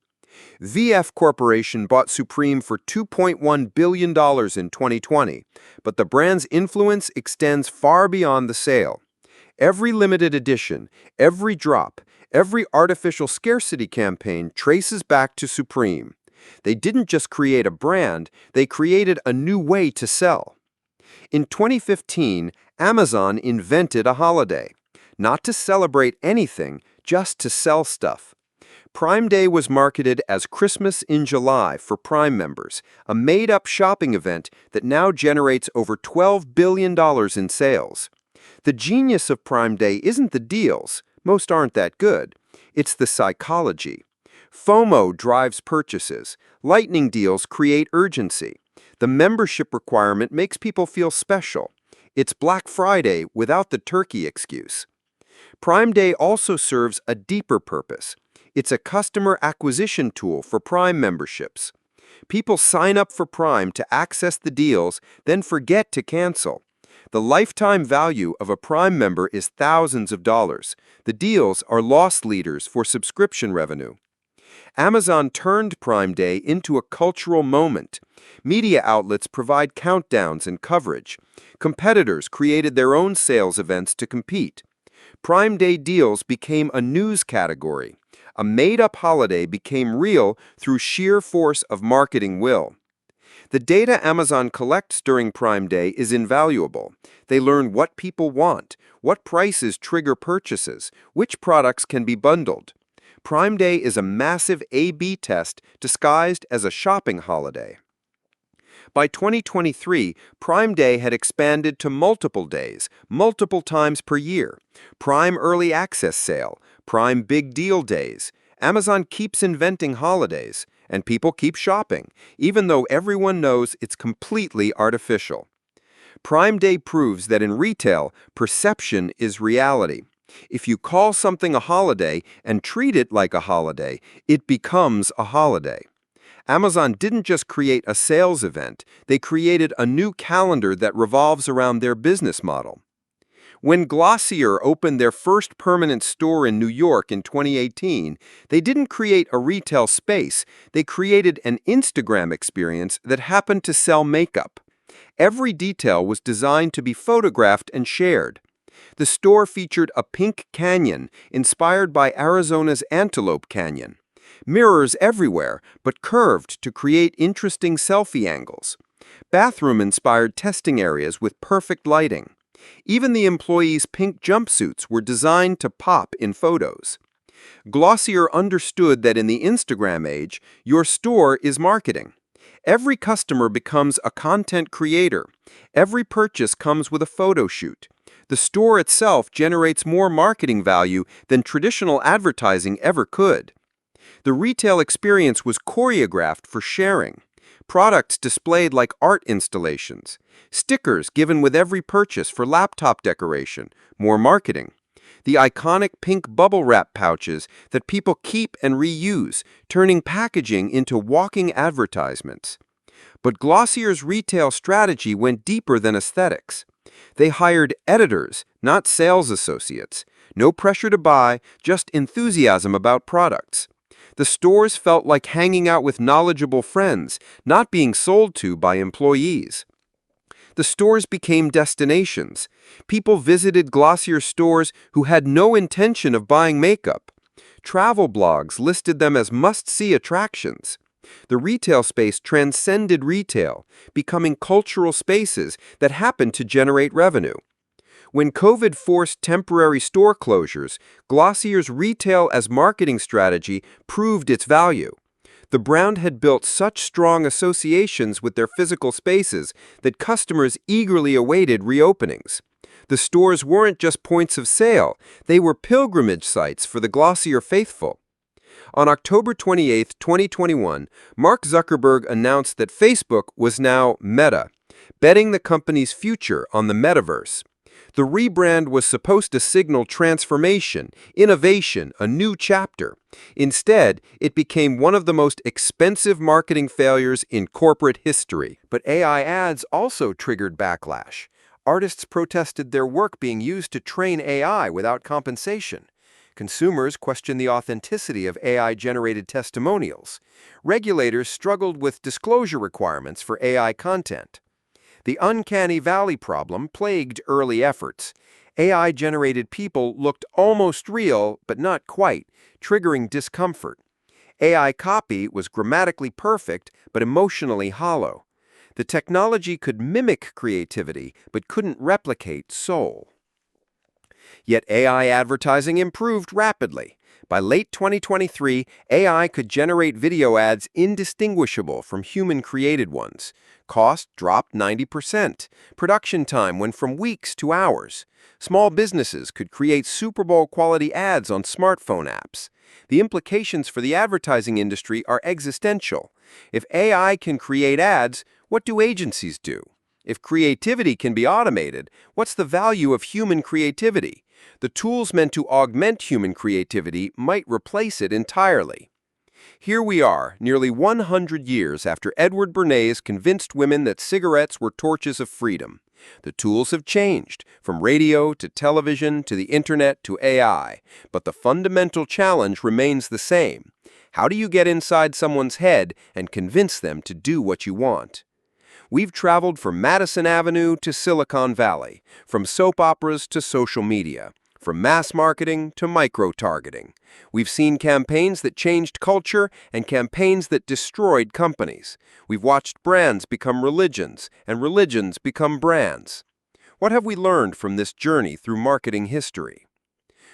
VF Corporation bought Supreme for $2.1 billion in 2020, but the brand's influence extends far beyond the sale. Every limited edition, every drop, every artificial scarcity campaign traces back to Supreme. They didn't just create a brand, they created a new way to sell. In 2015, Amazon invented a holiday. Not to celebrate anything, just to sell stuff. Prime Day was marketed as Christmas in July for Prime members, a made-up shopping event that now generates over $12 billion in sales. The genius of Prime Day isn't the deals, most aren't that good. It's the psychology. FOMO drives purchases. Lightning deals create urgency. The membership requirement makes people feel special. It's Black Friday without the turkey excuse. Prime Day also serves a deeper purpose. It's a customer acquisition tool for Prime memberships. People sign up for Prime to access the deals, then forget to cancel. The lifetime value of a Prime member is thousands of dollars. The deals are loss leaders for subscription revenue. Amazon turned Prime Day into a cultural moment. Media outlets provide countdowns and coverage. Competitors created their own sales events to compete. Prime Day deals became a news category. A made-up holiday became real through sheer force of marketing will. The data Amazon collects during Prime Day is invaluable. They learn what people want, what prices trigger purchases, which products can be bundled. Prime Day is a massive A/B test disguised as a shopping holiday. By 2023, Prime Day had expanded to multiple days, multiple times per year. Prime Early Access Sale, Prime Big Deal Days. Amazon keeps inventing holidays, and people keep shopping, even though everyone knows it's completely artificial. Prime Day proves that in retail, perception is reality. If you call something a holiday and treat it like a holiday, it becomes a holiday. Amazon didn't just create a sales event, they created a new calendar that revolves around their business model. When Glossier opened their first permanent store in New York in 2018, they didn't create a retail space, they created an Instagram experience that happened to sell makeup. Every detail was designed to be photographed and shared. The store featured a pink canyon inspired by Arizona's Antelope Canyon. Mirrors everywhere, but curved to create interesting selfie angles. Bathroom-inspired testing areas with perfect lighting. Even the employees' pink jumpsuits were designed to pop in photos. Glossier understood that in the Instagram age, your store is marketing. Every customer becomes a content creator. Every purchase comes with a photo shoot. The store itself generates more marketing value than traditional advertising ever could. The retail experience was choreographed for sharing. Products displayed like art installations. Stickers given with every purchase for laptop decoration. More marketing. The iconic pink bubble wrap pouches that people keep and reuse, turning packaging into walking advertisements. But Glossier's retail strategy went deeper than aesthetics. They hired editors, not sales associates. No pressure to buy, just enthusiasm about products. The stores felt like hanging out with knowledgeable friends, not being sold to by employees. The stores became destinations. People visited Glossier stores who had no intention of buying makeup. Travel blogs listed them as must-see attractions. The retail space transcended retail, becoming cultural spaces that happened to generate revenue. When COVID forced temporary store closures, Glossier's retail as marketing strategy proved its value. The brand had built such strong associations with their physical spaces that customers eagerly awaited reopenings. The stores weren't just points of sale, they were pilgrimage sites for the Glossier faithful. On October 28, 2021, Mark Zuckerberg announced that Facebook was now Meta, betting the company's future on the metaverse. The rebrand was supposed to signal transformation, innovation, a new chapter. Instead, it became one of the most expensive marketing failures in corporate history. But AI ads also triggered backlash. Artists protested their work being used to train AI without compensation. Consumers questioned the authenticity of AI-generated testimonials. Regulators struggled with disclosure requirements for AI content. The uncanny valley problem plagued early efforts. AI-generated people looked almost real, but not quite, triggering discomfort. AI copy was grammatically perfect, but emotionally hollow. The technology could mimic creativity, but couldn't replicate soul. Yet AI advertising improved rapidly. By late 2023, AI could generate video ads indistinguishable from human-created ones. Cost dropped 90%. Production time went from weeks to hours. Small businesses could create Super Bowl-quality ads on smartphone apps. The implications for the advertising industry are existential. If AI can create ads, what do agencies do? If creativity can be automated, what's the value of human creativity? The tools meant to augment human creativity might replace it entirely. Here we are, nearly 100 years after Edward Bernays convinced women that cigarettes were torches of freedom. The tools have changed, from radio to television to the internet to AI, but the fundamental challenge remains the same. How do you get inside someone's head and convince them to do what you want? We've traveled from Madison Avenue to Silicon Valley, from soap operas to social media, from mass marketing to micro-targeting. We've seen campaigns that changed culture and campaigns that destroyed companies. We've watched brands become religions and religions become brands. What have we learned from this journey through marketing history?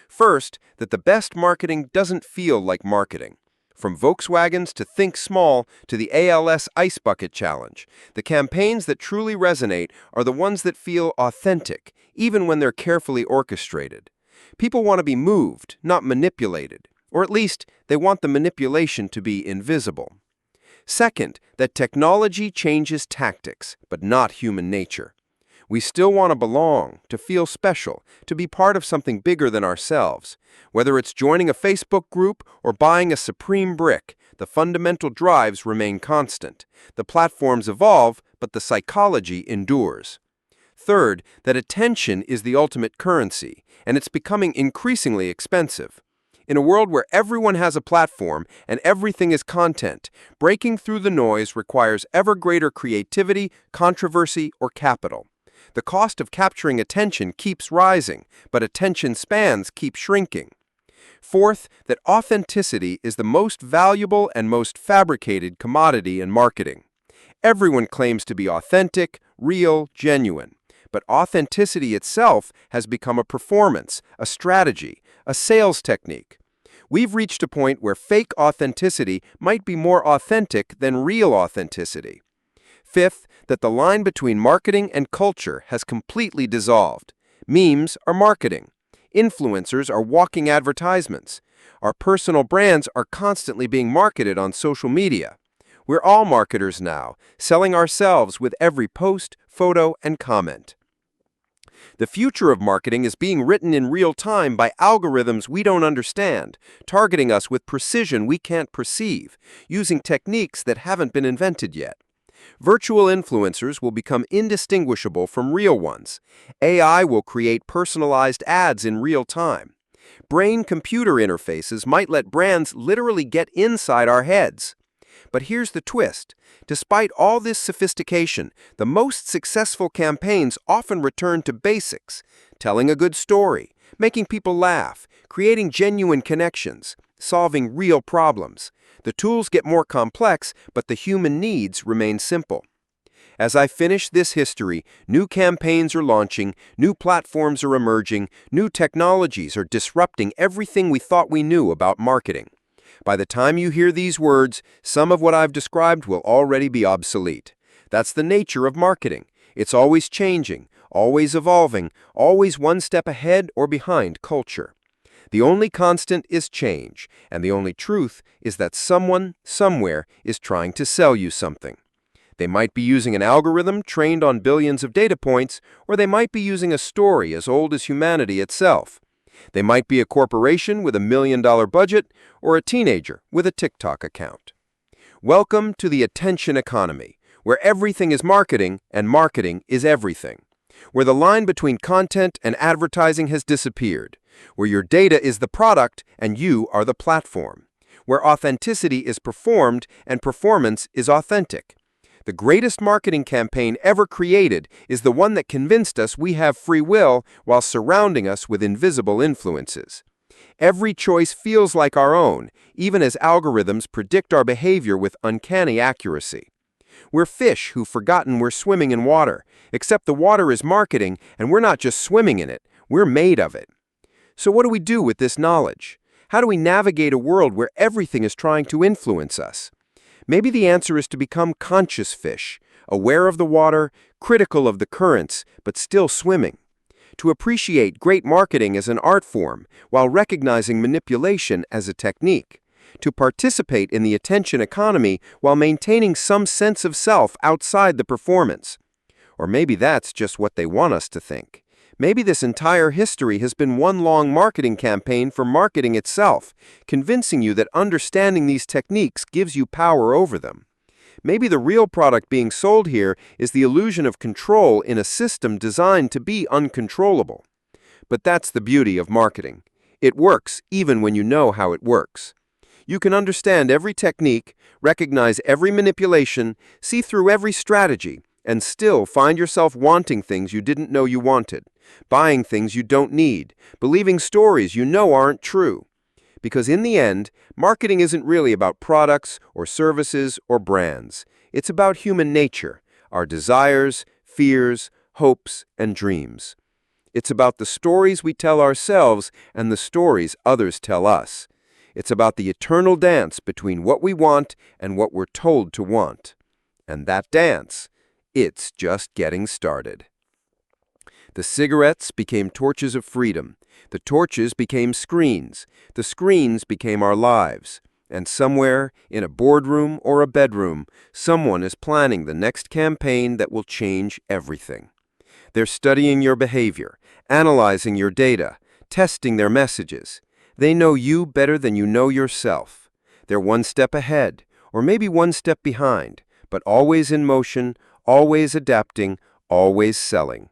First, that the best marketing doesn't feel like marketing. From Volkswagens to Think Small to the ALS Ice Bucket Challenge, the campaigns that truly resonate are the ones that feel authentic, even when they're carefully orchestrated. People want to be moved, not manipulated, or at least they want the manipulation to be invisible. Second, that technology changes tactics, but not human nature. We still want to belong, to feel special, to be part of something bigger than ourselves. Whether it's joining a Facebook group or buying a Supreme brick, The fundamental drives remain constant. The platforms evolve, but the psychology endures. Third, that attention is the ultimate currency, and it's becoming increasingly expensive. In a world where everyone has a platform and everything is content, breaking through the noise requires ever greater creativity, controversy, or capital. The cost of capturing attention keeps rising, but attention spans keep shrinking. Fourth, that authenticity is the most valuable and most fabricated commodity in marketing. Everyone claims to be authentic, real, genuine. But authenticity itself has become a performance, a strategy, a sales technique. We've reached a point where fake authenticity might be more authentic than real authenticity. Fifth, that the line between marketing and culture has completely dissolved. Memes are marketing. Influencers are walking advertisements. Our personal brands are constantly being marketed on social media. We're all marketers now, selling ourselves with every post, photo, and comment. The future of marketing is being written in real time by algorithms we don't understand, targeting us with precision we can't perceive, using techniques that haven't been invented yet. Virtual influencers will become indistinguishable from real ones. AI will create personalized ads in real time. Brain-computer interfaces might let brands literally get inside our heads. But here's the twist. Despite all this sophistication, the most successful campaigns often return to basics: telling a good story, making people laugh, creating genuine connections, solving real problems. The tools get more complex, but the human needs remain simple. As I finish this history, new campaigns are launching, new platforms are emerging, new technologies are disrupting everything we thought we knew about marketing. By the time you hear these words, some of what I've described will already be obsolete. That's the nature of marketing. It's always changing, always evolving, always one step ahead or behind culture. The only constant is change, and the only truth is that someone, somewhere, is trying to sell you something. They might be using an algorithm trained on billions of data points, or they might be using a story as old as humanity itself. They might be a corporation with $1 million budget or a teenager with a TikTok account. Welcome to the attention economy, where everything is marketing and marketing is everything. Where the line between content and advertising has disappeared. Where your data is the product and you are the platform. Where authenticity is performed and performance is authentic. The greatest marketing campaign ever created is the one that convinced us we have free will while surrounding us with invisible influences. Every choice feels like our own, even as algorithms predict our behavior with uncanny accuracy. We're fish who've forgotten we're swimming in water, except the water is marketing and we're not just swimming in it, we're made of it. So what do we do with this knowledge? How do we navigate a world where everything is trying to influence us? Maybe the answer is to become conscious fish, aware of the water, critical of the currents, but still swimming. To appreciate great marketing as an art form, while recognizing manipulation as a technique. To participate in the attention economy while maintaining some sense of self outside the performance. Or maybe that's just what they want us to think. Maybe this entire history has been one long marketing campaign for marketing itself, convincing you that understanding these techniques gives you power over them. Maybe the real product being sold here is the illusion of control in a system designed to be uncontrollable. But that's the beauty of marketing. It works even when you know how it works. You can understand every technique, recognize every manipulation, see through every strategy, and still find yourself wanting things you didn't know you wanted, buying things you don't need, believing stories you know aren't true. Because in the end, marketing isn't really about products or services or brands. It's about human nature, our desires, fears, hopes, and dreams. It's about the stories we tell ourselves and the stories others tell us. It's about the eternal dance between what we want and what we're told to want. And that dance, it's just getting started. The cigarettes became torches of freedom. The torches became screens. The screens became our lives. And somewhere, in a boardroom or a bedroom, someone is planning the next campaign that will change everything. They're studying your behavior, analyzing your data, testing their messages. They know you better than you know yourself. They're one step ahead, or maybe one step behind, but always in motion, always adapting, always selling.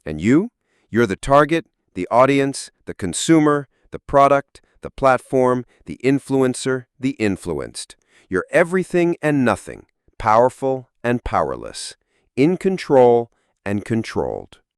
And you? You're the target, the audience, the consumer, the product, the platform, the influencer, the influenced. You're everything and nothing, powerful and powerless, in control and controlled.